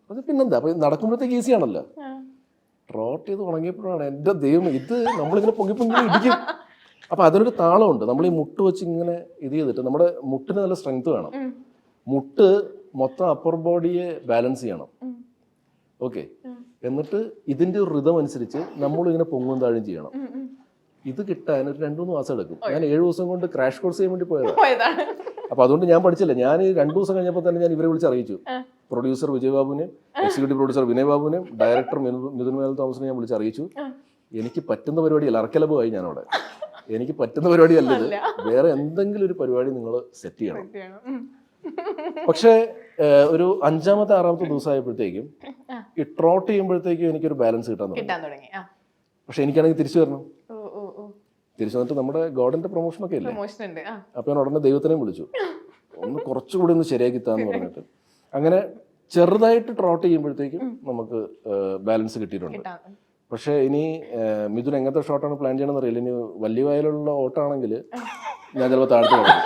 അത് പിന്നെന്താ, അപ്പൊ നടക്കുമ്പോഴത്തേക്ക് ഈസി ആണല്ലോ. ട്രോട്ട് ചെയ്ത് ഉണങ്ങിയപ്പോഴാണ് എൻ്റെ ദൈവം, ഇത് നമ്മളിങ്ങനെ പൊങ്ങി ഇടിക്കും. അപ്പൊ അതിനൊരു താളമുണ്ട്. നമ്മൾ ഈ മുട്ട് വെച്ച് ഇങ്ങനെ ഇത് ചെയ്തിട്ട് നമ്മുടെ മുട്ടിന് നല്ല സ്ട്രെങ്ത് വേണം. മുട്ട് മൊത്തം അപ്പർ ബോഡിയെ ബാലൻസ് ചെയ്യണം. ഓക്കെ, എന്നിട്ട് ഇതിന്റെ ഒരു ഋതം അനുസരിച്ച് നമ്മൾ ഇങ്ങനെ പൊങ്ങും താഴും ചെയ്യണം. ഇത് കിട്ടാൻ ഒരു 2-3 മാസം എടുക്കും. ഞാൻ 7 ദിവസം കൊണ്ട് ക്രാഷ് കോഴ്സ് ചെയ്യാൻ വേണ്ടി പോയതാണ്. അപ്പൊ അതുകൊണ്ട് ഞാൻ പഠിച്ചില്ല. ഞാൻ 2 ദിവസം കഴിഞ്ഞപ്പോൾ തന്നെ ഞാൻ ഇവരെ വിളിച്ച് അറിയിച്ചു. പ്രൊഡ്യൂസർ വിജയ് ബാബുവിനെയും എക്സിക്യൂട്ടീവ് പ്രൊഡ്യൂസർ വിനയ് ബാബുവിനെയും ഡയറക്ടർ മിഥുൻ മേനോൻ തോമസിനെ ഞാൻ വിളിച്ച് അറിയിച്ചു. എനിക്ക് പറ്റുന്ന പരിപാടിയല്ല, അർക്കലബുമായി ഞാനവിടെ. എനിക്ക് പറ്റുന്ന പരിപാടിയല്ല ഇത്, വേറെ എന്തെങ്കിലും ഒരു പരിപാടി നിങ്ങൾ സെറ്റ് ചെയ്യണം. പക്ഷേ ഒരു 5-ാമത്തെ 6-ാമത്തെ ദിവസമായപ്പോഴത്തേക്കും ഈ ട്രോട്ട് ചെയ്യുമ്പോഴത്തേക്കും എനിക്കൊരു ബാലൻസ് കിട്ടാൻ തുടങ്ങി. പക്ഷെ എനിക്കാണെങ്കിൽ തിരിച്ചു വരണം. തിരിച്ചു വന്നിട്ട് നമ്മുടെ ഗോഡിന്റെ പ്രൊമോഷനൊക്കെ ഇല്ലേ, അപ്പൊ ഞാൻ ഉടനെ ദൈവത്തിനെയും വിളിച്ചു, ഒന്ന് കുറച്ചുകൂടി ഒന്ന് ശരിയാക്കി താന്ന് പറഞ്ഞിട്ട് അങ്ങനെ ചെറുതായിട്ട് ട്രോട്ട് ചെയ്യുമ്പോഴത്തേക്കും നമുക്ക് ബാലൻസ് കിട്ടിയിട്ടുണ്ട്. പക്ഷെ ഇനി മിഥുൻ എങ്ങനത്തെ ഷോട്ടാണ് പ്ലാൻ ചെയ്യണമെന്ന് അറിയില്ല. ഇനി വലിയ വയലുള്ള ഓട്ടാണെങ്കിൽ ഞാൻ ചിലപ്പോൾ താഴ്ത്തു കിടക്കും.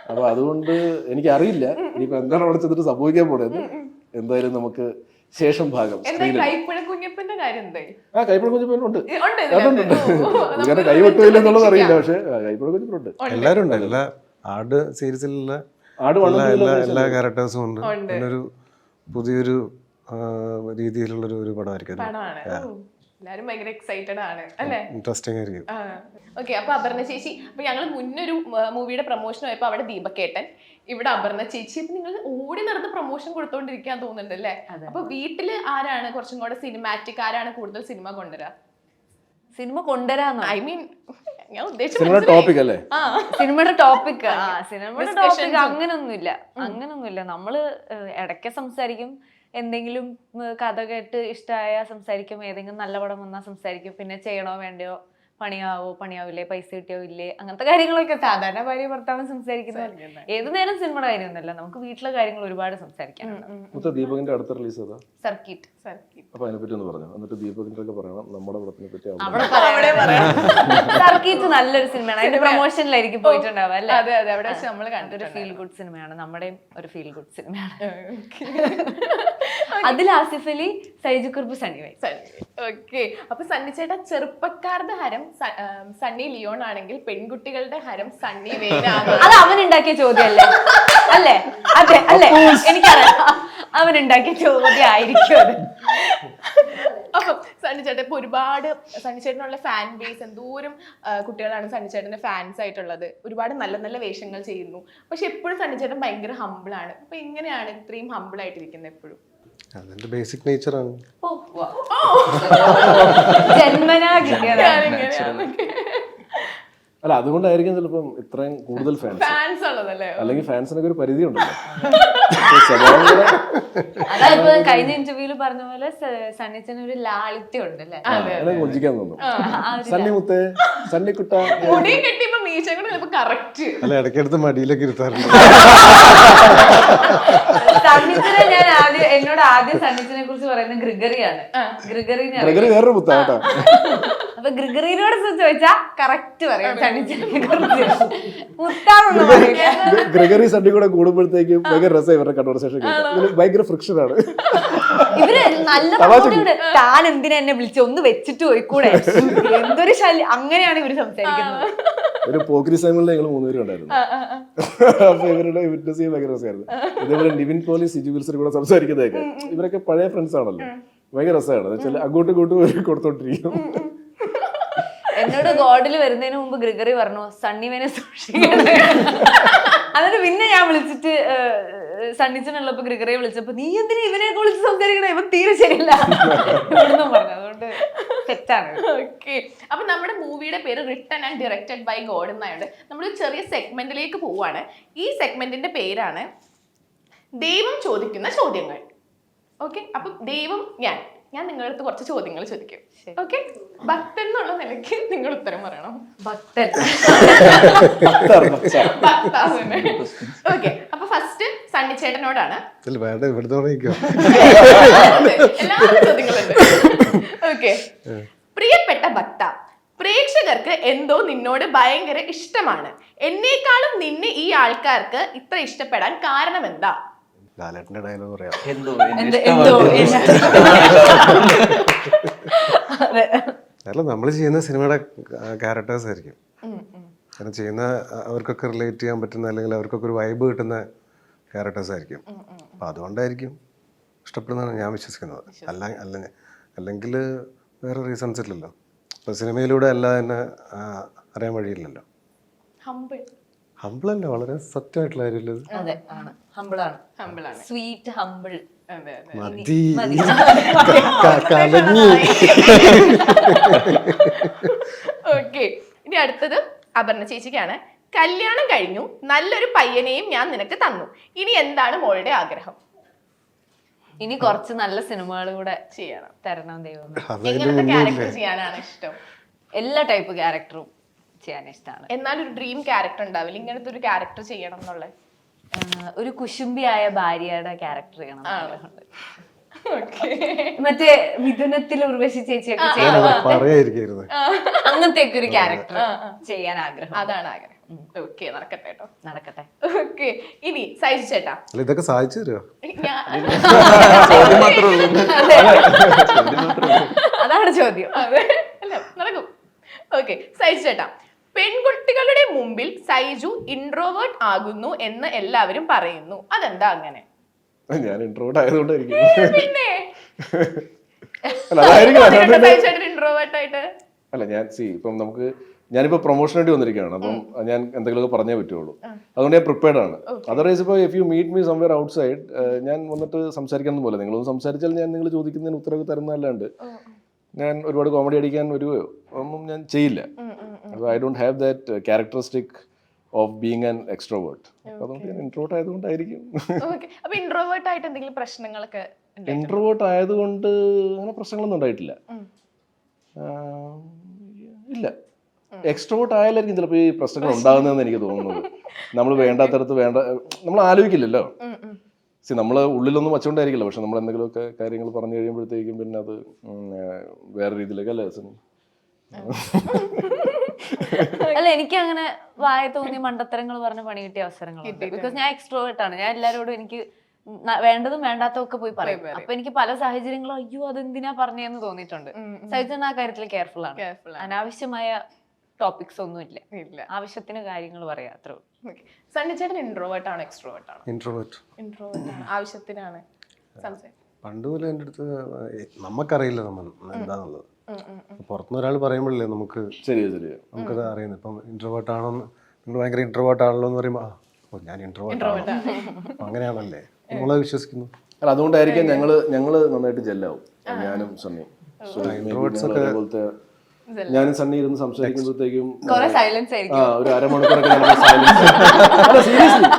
അപ്പൊ അതുകൊണ്ട് എനിക്കറിയില്ല ഇനിയിപ്പോ എന്താണ് അവിടെ ചെന്നിട്ട് സംഭവിക്കാൻ പോണത്. എന്തായാലും നമുക്ക് ശേഷം ഭാഗം കൈപ്പുഴ കുഞ്ഞപ്പന്റെ കാര്യം ആ കൈപ്പുഴ കുഞ്ഞപ്പനുണ്ട്, അതുണ്ട്. കാരണം കൈവിട്ടില്ല എന്നുള്ളത് അറിയില്ല, പക്ഷെ കൈപ്പുഴ കുഞ്ഞപ്പനുണ്ട്. എല്ലാവരും ഉണ്ട്. എല്ലാ ആട് സീരീസിലുള്ള എല്ലാ ക്യാരക്ടേഴ്സും ഉണ്ട്. പിന്നൊരു പുതിയൊരു രീതിയിലുള്ളൊരു ഒരു പടമായിരിക്കും. എല്ലാരും ഭയങ്കര എക്സൈറ്റഡ് ആണ് അല്ലേ, ഇൻട്രസ്റ്റിംഗ് ആയിരിക്കും. ഓക്കെ, അപ്പൊ അപർണ ചേച്ചി, അപ്പൊ ഞങ്ങൾ മുന്നൊരു മൂവിയുടെ പ്രൊമോഷൻ പോയപ്പോ അവിടെ ദീപക്കേട്ടൻ, ഇവിടെ അപർണ ചേച്ചി, അപ്പൊ നിങ്ങൾ ഓടി നടന്ന് പ്രൊമോഷൻ കൊടുത്തോണ്ടിരിക്കാൻ തോന്നുന്നുണ്ട് അല്ലേ? അപ്പൊ വീട്ടില് ആരാണ് കുറച്ചും കൂടെ സിനിമാറ്റിക്, ആരാണ് കൂടുതൽ സിനിമ കൊണ്ടുവരാ? സിനിമ കൊണ്ടുവരാന്നോ? ഐ മീൻ ഞാൻ ഉദ്ദേശിച്ചത് സിനിമയുടെ ടോപ്പിക് അല്ലേ? സിനിമയുടെ ടോപ്പിക് അങ്ങനൊന്നുമില്ല. നമ്മള് ഇടയ്ക്ക് സംസാരിക്കും, എന്തെങ്കിലും കഥ കേട്ട് ഇഷ്ടമായ സംസാരിക്കും, ഏതെങ്കിലും നല്ല പടം വന്നാൽ സംസാരിക്കും, പിന്നെ ചെയ്യണോ വേണ്ടയോ, പണിയാവില്ലേ, പൈസ കിട്ടിയോ ഇല്ലേ, അങ്ങനത്തെ കാര്യങ്ങളൊക്കെ സാധാരണ ഭാര്യ ഭർത്താവ് സംസാരിക്കുന്നത്. ഏത് നേരം സിനിമയുടെ കാര്യമൊന്നുമല്ല, നമുക്ക് വീട്ടിലെ കാര്യങ്ങൾ ഒരുപാട് സംസാരിക്കാനുണ്ട്. ദീപകിന്റെ അടുത്ത റിലീസ് സർക്കിറ്റ്. അപ്പൊ അതിനെപ്പറ്റി ഒന്ന് പറഞ്ഞു, എന്നിട്ട് ദീപകിന്റെ ഒക്കെ പറയണം നമ്മുടെ പടത്തിനെ പറ്റി. സർക്കിറ്റ് നല്ലൊരു സിനിമയാണ്, അതിന്റെ പ്രൊമോഷനിലായിരിക്കും പോയിട്ടുണ്ടാവുക അല്ലേ? അതെ അതെ, അവിടെ വെച്ച് നമ്മൾ കണ്ടൊരു ഫീൽ ഗുഡ് സിനിമയാണ്, നമ്മുടെയും ഒരു ഫീൽ ഗുഡ് സിനിമയാണ്. അതിൽ ആസിഫ് അലി, സൈജു കുറുപ്പ്, സണ്ണി വൈ. ഓക്കെ, അപ്പൊ സണ്ണി ചേട്ടാ, ചെറുപ്പക്കാരുടെ ഹരം സണ്ണി ലിയോൺ ആണെങ്കിൽ പെൺകുട്ടികളുടെ ഹരം സണ്ണി വെയിനാണ്. അത് അവൻ ഉണ്ടാക്കിയ ചോദ്യമല്ലേ? അല്ലേ? അതെ അല്ലേ? എനിക്കറിയാം. അവൻ ഉണ്ടാക്കിയ ചോദ്യം ആയിരിക്കും അത്. അപ്പം സണ്ണിച്ചേട്ടൻ ഇപ്പൊ ഒരുപാട് സണ്ണിച്ചേട്ടനുള്ള ഫാൻ ബേസ് എന്തോരം കുട്ടികളാണ് സണ്ണിച്ചേട്ടന്റെ ഫാൻസ് ആയിട്ടുള്ളത്. ഒരുപാട് നല്ല നല്ല വേഷങ്ങൾ ചെയ്യുന്നു. പക്ഷെ എപ്പോഴും സണ്ണിച്ചേട്ടൻ ഭയങ്കര ഹമ്പിൾ ആണ്. അപ്പൊ എങ്ങനെയാണ് ഇത്രയും ഹമ്പിൾ ആയിട്ടിരിക്കുന്നത് എപ്പോഴും? അതിന്റെ ബേസിക് നേച്ചറാണ്. ജന്മനാ കിട്ടിയതാണ്. അല്ല അതുകൊണ്ടായിരിക്കും ചിലപ്പം ഇത്രയും കൂടുതൽ ഫാൻസ്. ഫാൻസ് ഉള്ളതല്ലേ? അല്ലെങ്കിൽ ഫാൻസിനൊക്കെ ഒരു പരിധി ഉണ്ടല്ലോ. അതായത് കഴിഞ്ഞ ഇന്റർവ്യൂല് പറഞ്ഞ പോലെ സണ്ണിച്ചന് ഒരു ലാളിത്യം ഉണ്ടല്ലേ? അങ്ങനെ കൊഞ്ചിക്കാൻ തോന്നും. സണ്ണി മുത്തേ, സണ്ണിക്കുട്ട. മുടിയും കെട്ടിയപ്പോ മീശയും കൂടെ ചിലപ്പോ കറക്റ്റ്. അല്ല ഇടയ്ക്കടുത്ത് മടിയിലൊക്കെ ഇരുത്താറുണ്ട്. സണ്ണിച്ചനെ ഞാൻ എന്നോട് ആദ്യം സണ്ണിച്ചനെ കുറിച്ച് പറയുന്നത് ഗ്രിഗറിയാണ്. ഗ്രിഗറി വേറൊരു മുത്താ കേട്ടോ. അപ്പൊ ഗ്രിഗറിനോട് ചോദിച്ചാ കറക്റ്റ് പറയാം സണ്ണിച്ചനെ കുറിച്ച്. മുത്താന്നൊന്നും പറയില്ല. ഗ്രിഗറി സണ്ണി കൂടെ കൂടുമ്പോഴത്തേക്കും ഭയങ്കര രസം ഇവരുടെ കൺവെർസേഷൻ. ഭയങ്കര ഫ്രിക്ഷൻ ആണ്. ഇവര് നല്ല പറഞ്ഞുണ്ട്. താൻ എന്തിനാ എന്നെ വിളിച്ചു, ഒന്ന് വെച്ചിട്ട് പോയിക്കൂടെ, എന്തൊരു ശല്യം. അങ്ങനെയാണ് ഇവര് സംസാരിക്കുന്നത്. ഒരു പോക്രി സൈമിളിൽ ഞങ്ങൾ 3 പേരും ഉണ്ടായിരുന്നു. അപ്പൊ ഇവരുടെ വിറ്റ്നസ് ചെയ്യാൻ ഭയങ്കര രസമായിരുന്നു. ഇതേപോലെ നിവിൻ പോലി, സിജു വിൽസൺ കൂടെ സംസാരിക്കുന്നതൊക്കെ ഇവരൊക്കെ പഴയ ഫ്രണ്ട്സ് ആണല്ലോ. ഭയങ്കര രസമാണ്. വെച്ചാൽ അങ്ങോട്ടും ഇങ്ങോട്ടും കൊടുത്തോണ്ടിരിക്കും. എന്നോട് ഗോഡിൽ വരുന്നതിന് മുമ്പ് ഗ്രിഗറി പറഞ്ഞു സണ്ണിവനെ സൂക്ഷിക്കണേ. എന്നിട്ട് പിന്നെ ഞാൻ വിളിച്ചിട്ട് സണ്ണിച്ചനുള്ളപ്പോ ഗ്രിഗറിയെ വിളിച്ചപ്പോ നീ എന്തിനാ ഇവനെയൊക്കെ വിളിച്ച് സംസാരിക്കണേ, ഇവൻ തീരെ ശരിയല്ല ഇവിടുന്നും പറഞ്ഞു. അതുകൊണ്ട് സെറ്റാണ്. ഓക്കെ. അപ്പൊ നമ്മുടെ മൂവിയുടെ പേര് written and directed by God എന്നായോണ്ട് നമ്മളൊരു ചെറിയ സെഗ്മെന്റിലേക്ക് പോവാണ്. ഈ സെഗ്മെന്റിന്റെ പേരാണ് ദൈവം ചോദിക്കുന്ന ചോദ്യങ്ങൾ. ഓക്കെ. അപ്പൊ ദൈവം ഞാൻ നിങ്ങളുടെ അടുത്ത് കുറച്ച് ചോദ്യങ്ങൾ ചോദിക്കും. ഓക്കെ. ഭക്തൻ എന്നുള്ള നിലയ്ക്ക് നിങ്ങൾ ഉത്തരം പറയണം. ഭക്തൻ. ഓക്കെ. അപ്പൊ ഫസ്റ്റ് സണ്ണിച്ചേട്ടനോടാണ്. എല്ലാ ചോദ്യങ്ങളുണ്ട്. ഓക്കെ. പ്രിയപ്പെട്ട ഭക്ത, പ്രേക്ഷകർക്ക് എന്തോ നിന്നോട് ഭയങ്കര ഇഷ്ടമാണ്. എന്നേക്കാളും നിന്നെ ഈ ആൾക്കാർക്ക് ഇത്ര ഇഷ്ടപ്പെടാൻ കാരണം എന്താ? ലാലേട്ടന്റെ ഡയലോഗ് പറയാം. അല്ല നമ്മൾ ചെയ്യുന്ന സിനിമയുടെ ക്യാരക്ടേഴ്സ് ആയിരിക്കും. കാരണം ചെയ്യുന്ന അവർക്കൊക്കെ റിലേറ്റ് ചെയ്യാൻ പറ്റുന്ന അല്ലെങ്കിൽ അവർക്കൊക്കെ ഒരു വൈബ് കിട്ടുന്ന ക്യാരക്ടേഴ്സ് ആയിരിക്കും. അപ്പം അതുകൊണ്ടായിരിക്കും ഇഷ്ടപ്പെടുന്നതാണ് ഞാൻ വിശ്വസിക്കുന്നത്. അല്ലെങ്കിൽ വേറെ റീസൺസ് ഇല്ലല്ലോ. ഇപ്പം സിനിമയിലൂടെ അല്ലാതെ തന്നെ അറിയാൻ വഴിയില്ലല്ലോ. ഹമ്പിളല്ല, വളരെ സത്യമായിട്ടുള്ള കാര്യമില്ല. അതെ, ആണ്. ഹമ്പിളാണ്. Sweet humble. മതി കലങ്ങി. ഓക്കെ. ഇനി അടുത്തത് അപർണ ചേച്ചിക്കാണ്. കല്യാണം കഴിഞ്ഞു, നല്ലൊരു പയ്യനെയും ഞാൻ നിനക്ക് തന്നു. ഇനി എന്താണ് മോളുടെ ആഗ്രഹം? ഇനി കുറച്ച് നല്ല സിനിമകൾ കൂടെ ചെയ്യണം, തരണം ദൈവം. എങ്ങനത്തെ ക്യാരക്ടർ ചെയ്യാനാണ് ഇഷ്ടം? എല്ലാ ടൈപ്പ് ക്യാരക്ടറും ചെയ്യാൻ ഇഷ്ടമാണ്. എന്നാൽ ഒരു ഡ്രീം ക്യാരക്ടർ ഉണ്ടാവില്ല, ഇങ്ങനത്തെ ഒരു ക്യാരക്ടർ ചെയ്യണം എന്നുള്ള? ഒരു കുശുംബിയായ ഭാര്യയുടെ ക്യാരക്ടർ ചെയ്യണം. മറ്റേ മിഥുനത്തിൽ ഉർവശി ചേച്ചിയൊക്കെ പറയായിരിക്കും അങ്ങനത്തെ ഒരു ക്യാരക്ടർ ചെയ്യാൻ ആഗ്രഹം. അതാണ് ആഗ്രഹം. ഓക്കെ, നടക്കട്ടെ കേട്ടോ, നടക്കട്ടെ. ഓക്കെ. ഇനി സൈജു ചേട്ടാ, ഇതൊക്കെ സാധിച്ചു തരുമോ? അതാണ് ചോദ്യം. അല്ല, നടക്കും. ഓക്കെ. സൈജു ചേട്ടാ, പെൺകുട്ടികളുടെ മുമ്പിൽ സൈജു ഇൻട്രോവേർട്ട് ആകുന്നു എന്ന് എല്ലാവരും പറയുന്നു. അതെന്താ അങ്ങനെ? ഞാൻ ഇൻട്രോവേർട്ട് ആയതുകൊണ്ടായിരിക്കും. പിന്നെ ഇൻട്രോവേർട്ട് ആയിട്ട് അല്ല, ഞാൻ ഇപ്പം ഞാനിപ്പോ പ്രൊമോഷൻ വേണ്ടി വന്നിരിക്കുകയാണ്. അപ്പം ഞാൻ എന്തെങ്കിലുമൊക്കെ പറഞ്ഞേ പറ്റുള്ളൂ. അതുകൊണ്ട് ഞാൻ പ്രിപ്പയർഡ് ആണ്. അതർവൈസ് ഇപ്പോൾ if you meet me somewhere outside, ഞാൻ വന്നിട്ട് സംസാരിക്കാൻ പോലെ നിങ്ങളൊന്ന് സംസാരിച്ചാൽ ഞാൻ നിങ്ങൾ ചോദിക്കുന്നതിന് ഉത്തരവ് തരുന്നതല്ലാണ്ട് ഞാൻ ഒരുപാട് കോമഡി അടിക്കാൻ ഒന്നും ഞാൻ ചെയ്യില്ല. I don't have that characteristic of being an extrovert. അതുകൊണ്ട് ഞാൻ ഇൻട്രോവേർട്ട് ആയതുകൊണ്ടായിരിക്കും. അപ്പൊ ഇൻട്രോവേർട്ട് ആയിട്ട് എന്തെങ്കിലും പ്രശ്നങ്ങളൊക്കെ? ഇൻട്രോവേർട്ട് ആയതുകൊണ്ട് അങ്ങനെ പ്രശ്നങ്ങളൊന്നും ഉണ്ടായിട്ടില്ല. ഇല്ല, എക്സ്ട്രോവേർട്ട് ആയാലായിരിക്കും ചിലപ്പോൾ ഈ പ്രശ്നങ്ങൾ ഉണ്ടാകുന്നതെന്ന് എനിക്ക് തോന്നുന്നത്. നമ്മൾ വേണ്ടാത്തടത്ത് നമ്മൾ ആലോചിക്കില്ലല്ലോ. നമ്മൾ ഉള്ളിലൊന്നും വച്ചുകൊണ്ടായിരിക്കില്ല, പക്ഷെ നമ്മൾ എന്തെങ്കിലുമൊക്കെ കാര്യങ്ങൾ പറഞ്ഞു കഴിയുമ്പോഴത്തേക്കും പിന്നെ അത് വേറെ രീതിയിലേക്ക് അല്ലേ? അല്ല, എനിക്ക് അങ്ങനെ വായ തോന്നിയ മണ്ടത്തരങ്ങൾ പറഞ്ഞ് പണി കിട്ടിയ അവസരങ്ങളുണ്ട്. ബിക്കോസ് ഞാൻ എക്സ്ട്രോവേർട്ട് ആണ്. ഞാൻ എല്ലാവരോടും എനിക്ക് വേണ്ടതും വേണ്ടാത്തതൊക്കെ പോയി പറയും. അപ്പൊ എനിക്ക് പല സാഹചര്യങ്ങളും അയ്യോ അതെന്തിനാ പറഞ്ഞതെന്ന് തോന്നിയിട്ടുണ്ട്. സൈജൻ ആ കാര്യത്തിൽ കെയർഫുൾ ആണ്. അനാവശ്യമായ ടോപ്പിക്സ് ഒന്നും ഇല്ല. ആവശ്യത്തിന് കാര്യങ്ങൾ പറയാം, അത്രേ ഉള്ളൂ. സണ്ണിച്ചേട്ടൻ ഇൻട്രോവേർട്ട് ആണോ എക്സ്ട്രോവേർട്ട് ആണോ? ഇൻട്രോവേർട്ട്. ഇൻട്രോവേർട്ട് ആണ്. ആവശ്യത്തിനാണ്. സംസാരിക്കും? പണ്ട് മുതലേ എൻ്റെ അടുത്ത് നമുക്കറിയില്ല നമ്മൾ എന്താന്നുള്ളത്. പുറത്തുനിന്ന് ഒരാൾ പറയുമ്പോഴല്ലേ നമുക്ക് ശരിയാ ശരിയാ. നമുക്കത് അറിയുന്നത്. ഇപ്പം ഇൻട്രോവേർട്ട് ആണോ, നിങ്ങൾ ഭയങ്കര ഇൻട്രോവേർട്ട് ആണല്ലോ എന്ന് പറയുമ്പോൾ ഞാൻ ഇൻട്രോവേർട്ട് ആണോ, അങ്ങനെയാണല്ലേ നമ്മളെ വിശ്വസിക്കുന്നു. അല്ല അതുകൊണ്ടായിരിക്കാം ഞങ്ങള് നന്നായിട്ട് ജെല്ലാവും, ഞാനും സണ്ണി. പോലത്തെ ഞാനും സണ്ണി ഇരുന്ന് സംസാരിക്കുമ്പോഴത്തേക്കും കുറെ സൈലൻസ് ആയിരിക്കും. ഒരു അരമണിക്കൂറൊക്കെ സൈലൻസ്. അല്ല സീരിയസ്ലി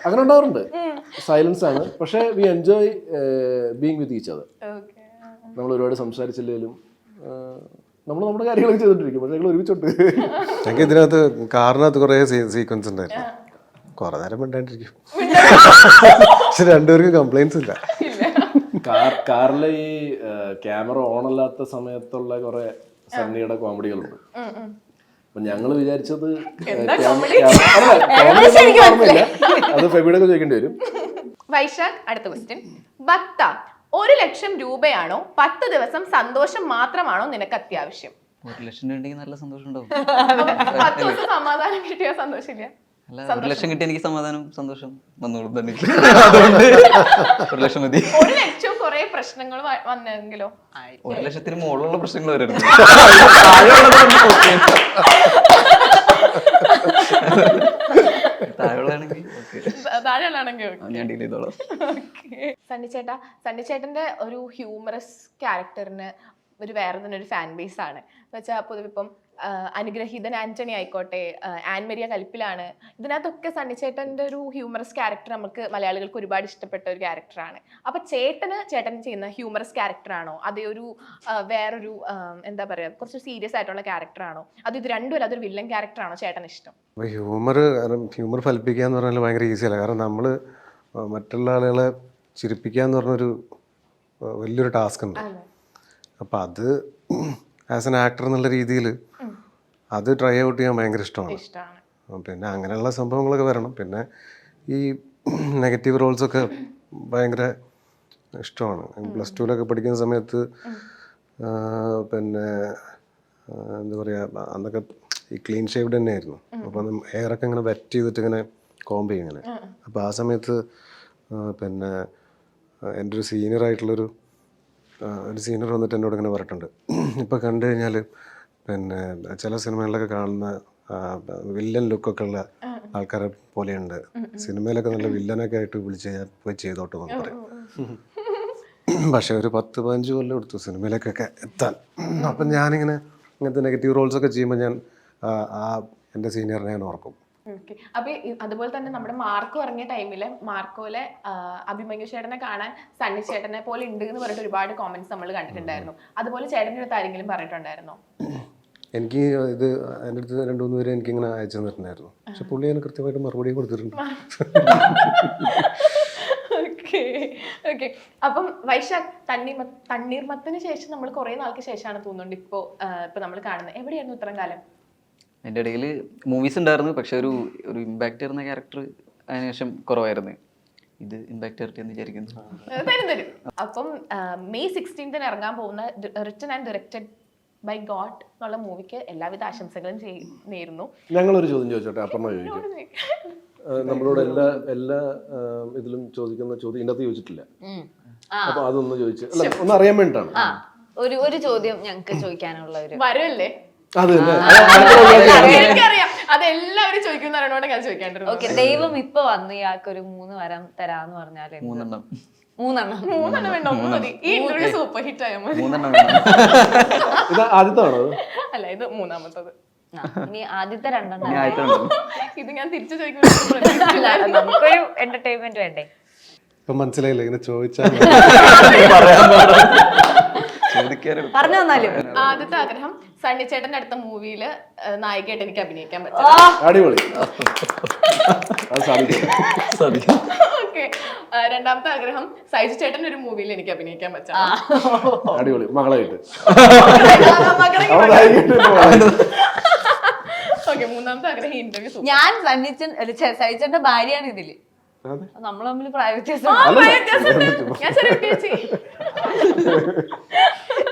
അങ്ങനെ ഉണ്ടാവാറുണ്ട്. സൈലൻസ് ആണ്, പക്ഷെ V enjoy being with each other. നമ്മൾ ഒരുപാട് സംസാരിച്ചില്ലെങ്കിലും നമ്മൾ നമ്മുടെ കാര്യങ്ങളൊക്കെ ചെയ്തോണ്ടിരിക്കും, പക്ഷെ ഞങ്ങൾ ഒരുമിച്ചോട്ട്. ഞങ്ങൾക്ക് ഇതിനകത്ത് കാറിനകത്ത് കുറേ സീക്വൻസ് ഉണ്ടായിരുന്നു. കുറെ നേരം മിണ്ടാണ്ടിരിക്കും, പക്ഷെ രണ്ടുപേർക്കും കംപ്ലൈൻസ് ഇല്ല. കാറിലെ ഈ ക്യാമറ ഓൺ അല്ലാത്ത സമയത്തുള്ള കുറെ സണ്ണിയുടെ കോമഡികളുണ്ട്. അപ്പൊ ഞങ്ങള് വിചാരിച്ചത് അത് ഫെബിയുടെ ചോദിക്കേണ്ടി വരും. വൈശാഖ്, അടുത്ത ക്വസ്റ്റ്യൻ. ഭക്ത, 1,00,000 രൂപയാണോ 10 ദിവസം സന്തോഷം മാത്രമാണോ നിനക്ക് അത്യാവശ്യം? 1,00,000 ഉണ്ടെങ്കിൽ നല്ല സന്തോഷം ഉണ്ടാവും. 10 ദിവസം സമാധാനം കിട്ടിയ സന്തോഷമില്ല? അല്ല, 1,00,000 കിട്ടി എനിക്ക് സമാധാനം സന്തോഷം വന്നോളും തന്നെ. അതുകൊണ്ട് 1,00,000 മതി. 1,00,000 കുറെ പ്രശ്നങ്ങൾ വന്നെങ്കിലോ? 1,00,000 മുകളിലുള്ള പ്രശ്നങ്ങൾ വരരുത്. താഴെയാണെങ്കിൽ ഞാൻ ഡീൽ ചെയ്തോളാം. സണ്ണിച്ചേട്ടന്റെ ഒരു ഹ്യൂമറസ് ക്യാരക്ടറിന് വേറെ തന്നെ ഒരു ഫാൻ ബേസ് ആണ്. എന്ന് വെച്ചാൽ പൊതുവെ ഇപ്പം അനുഗ്രഹീതൻ ആന്റണി ആയിക്കോട്ടെ, ആൻമരിയ കൽപ്പിലാണ്, ഇതിനകത്തൊക്കെ സണ്ണിച്ചേട്ടന്റെ ഒരു ഹ്യൂമറസ് ക്യാരക്ടർ നമുക്ക് മലയാളികൾക്ക് ഒരുപാട് ഇഷ്ടപ്പെട്ട ഒരു ക്യാരക്ടറാണ്. അപ്പൊ ചേട്ടൻ ചെയ്യുന്ന ഹ്യൂമറസ് ക്യാരക്ടറാണോ, അതേ ഒരു വേറൊരു എന്താ പറയാ കുറച്ച് സീരിയസ് ആയിട്ടുള്ള ക്യാരക്ടറാണോ, അത് ഇത് രണ്ടുമല്ല അതൊരു വില്ലൻ ക്യാരക്ടറാണോ ചേട്ടൻ ഇഷ്ടം? ഹ്യൂമർ ഫലിപ്പിക്കുക എന്ന് പറഞ്ഞാൽ ഭയങ്കര ഈസിയല്ല. കാരണം നമ്മൾ മറ്റുള്ള ആളുകളെ ചിരിപ്പിക്കുക എന്ന് പറഞ്ഞൊരു വലിയൊരു ടാസ്ക് ഉണ്ട്. അപ്പം അത് ആസ് എൻ ആക്ടർ എന്നുള്ള രീതിയിൽ അത് ട്രൈ ഔട്ട് ചെയ്യാൻ ഭയങ്കര ഇഷ്ടമാണ്. പിന്നെ അങ്ങനെയുള്ള സംഭവങ്ങളൊക്കെ വരണം. പിന്നെ ഈ നെഗറ്റീവ് റോൾസൊക്കെ ഭയങ്കര ഇഷ്ടമാണ്. +2 പഠിക്കുന്ന സമയത്ത് പിന്നെ എന്താ പറയുക, അന്നൊക്കെ ഈ ക്ലീൻ ഷേവ്ഡ് തന്നെയായിരുന്നു. അപ്പം ഹെയറൊക്കെ ഇങ്ങനെ വെറ്റ് ചെയ്തിട്ട് ഇങ്ങനെ കോംബ് ചെയ്യും ഇങ്ങനെ. അപ്പോൾ ആ സമയത്ത് പിന്നെ എൻ്റെ ഒരു സീനിയറായിട്ടുള്ളൊരു സീനിയർ വന്നിട്ട് എന്നോട് ഇങ്ങനെ പറഞ്ഞിട്ടുണ്ട്, ഇപ്പോൾ കണ്ടു കഴിഞ്ഞാൽ പിന്നെ ചില സിനിമകളിലൊക്കെ കാണുന്ന വില്ലൻ ലുക്കൊക്കെ ഉള്ള ആൾക്കാരെ പോലെയുണ്ട്, സിനിമയിലൊക്കെ നല്ല വില്ലനൊക്കെ ആയിട്ട് വിളിച്ച് ഞാൻ പോയി ചെയ്തോട്ടെ എന്ന് പറയും. പക്ഷെ ഒരു 10-15 കൊല്ലം എടുത്തു സിനിമയിലേക്കൊക്കെ എത്താൻ. അപ്പം ഞാനിങ്ങനെ ഇങ്ങനത്തെ നെഗറ്റീവ് റോൾസൊക്കെ ചെയ്യുമ്പോൾ ഞാൻ എൻ്റെ സീനിയറിനെ ഞാൻ ഓർക്കും. അപ്പൊ അതുപോലെ തന്നെ നമ്മുടെ മാർക്കോ ഇറങ്ങിയ ടൈമില് മാർക്കോയിലെ അഭിമന്യു ചേട്ടനെ കാണാൻ സണ്ണി ചേട്ടനെ പോലെ ഉണ്ട് എന്ന് പറഞ്ഞിട്ട് ഒരുപാട് കോമന്റ്സ് നമ്മൾ കണ്ടിട്ടുണ്ടായിരുന്നു. അതുപോലെ ചേട്ടൻ്റെ അടുത്ത് ആരെങ്കിലും പറഞ്ഞിട്ടുണ്ടായിരുന്നോ? എനിക്ക് ഇത് എൻ്റെ അടുത്ത് 2-3 പേര് എനിക്കിങ്ങനെ അയച്ചു തന്നിട്ടുണ്ടായിരുന്നു. പക്ഷെ പുള്ളി അതിന് കൃത്യമായിട്ട് മറുപടി കൊടുത്തിട്ടുണ്ട്. ഓക്കെ. അപ്പം വൈശാഖ്, തണ്ണീർമത്തിന് ശേഷം നമ്മൾ കുറെ നാൾക്ക് ശേഷമാണ് തോന്നുന്നുണ്ട് ഇപ്പൊ നമ്മൾ കാണുന്നത്. എവിടെയായിരുന്നു ഇത്രയും കാലം? എൻ്റെ ഇടയിൽ മൂവീസ് ഉണ്ടായിരുന്നു, പക്ഷെ ഒരു ഇമ്പാക്ട് തരുന്ന ക്യാരക്ടർ അതിനുശേഷം കുറവായിരുന്നു. ഇത് ഇമ്പാക്ട് തരട്ടെ എന്ന് വിചാരിക്കുന്നു. തരും. അപ്പം May 16 ഇറങ്ങാൻ പോകുന്ന written and directed by God എന്നുള്ള മൂവിക്ക് എല്ലാവിധ ആശംസകളും നേരുന്നു. ഞങ്ങളൊരു ചോദ്യം ചോദിച്ചോട്ടെ, അപ്പുറം ചോദിക്കും. നമ്മളോട് എല്ലാ ഇതിലും ചോദിക്കുന്ന ചോദ്യം ഇതിനകത്ത് ചോദിച്ചിട്ടില്ല. അപ്പൊ അതൊന്ന് ചോദിച്ചു, അല്ല ഒന്ന് അറിയാൻ വേണ്ടിട്ടാണ്. ഒരു ചോദ്യം ഞങ്ങൾക്ക് ചോദിക്കാനുള്ള ഒരു വരല്ലേ? എനിക്കറിയാം, അതെല്ലാവരും ചോദിക്കുന്നവരോട് ഞാൻ ചോദിക്കാണ്ടിരുന്നു. ഓക്കെ, ദൈവം ഇപ്പൊ വന്ന് ഇയാൾക്ക് ഒരു 3 വരം തരാന്ന് പറഞ്ഞാല് 3 വേണ്ട, 1 മതി. ഈ ഇന്റർവ്യൂ സൂപ്പർ ഹിറ്റ് ആയ മതി. 3 വേണം. ഇത് ആദ്യത്താണോ? അല്ല, ഇത് 3ാമത്തത്. ഇനി ആദ്യത്തെ 2 ഇത് ഞാൻ തിരിച്ചു ചോദിക്കുന്നത് നമുക്കൊരു എന്റർടൈൻമെന്റ് വേണ്ടേ? ഇപ്പൊ മനസ്സിലായില്ല, ഇങ്ങനെ ചോദിച്ചാൽ പറഞ്ഞു തന്നാലും. ആദ്യത്തെ ആഗ്രഹം സണ്ണിച്ചേട്ടന്റെ അടുത്ത മൂവിയില് നായികയായിട്ട് എനിക്ക് അഭിനയിക്കാൻ പറ്റും. അടിപൊളി. ഓക്കെ. രണ്ടാമത്തെ ആഗ്രഹം സൈജു ചേട്ടന്റെ ഒരു മൂവിയിൽ എനിക്ക് അഭിനയിക്കാൻ പറ്റും. അടിപൊളി. മകളായിട്ട്. ഓക്കെ. മൂന്നാമത്തെ ആഗ്രഹം ഇന്റർവ്യൂ. ഞാൻ സൈജന്റെ ഭാര്യയാണ് ഇതില്. നമ്മൾ തമ്മിൽ പ്രായവ്യത്യാസം ഞാൻ ചെറിയ ചേച്ചി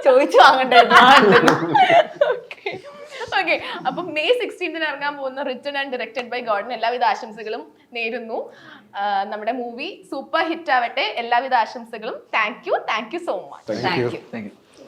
ചോദിച്ചു വാങ്ങണ്ടായിരുന്നു. ഓക്കെ, അപ്പൊ മെയ് 16 ഇറങ്ങാൻ പോകുന്ന റിട്ടൺ ആൻഡ് ഡയറക്റ്റഡ് ബൈ ഗോഡിന് എല്ലാവിധ ആശംസകളും നേരുന്നു. നമ്മുടെ മൂവി സൂപ്പർ ഹിറ്റ് ആവട്ടെ. എല്ലാവിധ ആശംസകളും. Thank you so much. Thank you. Thank you.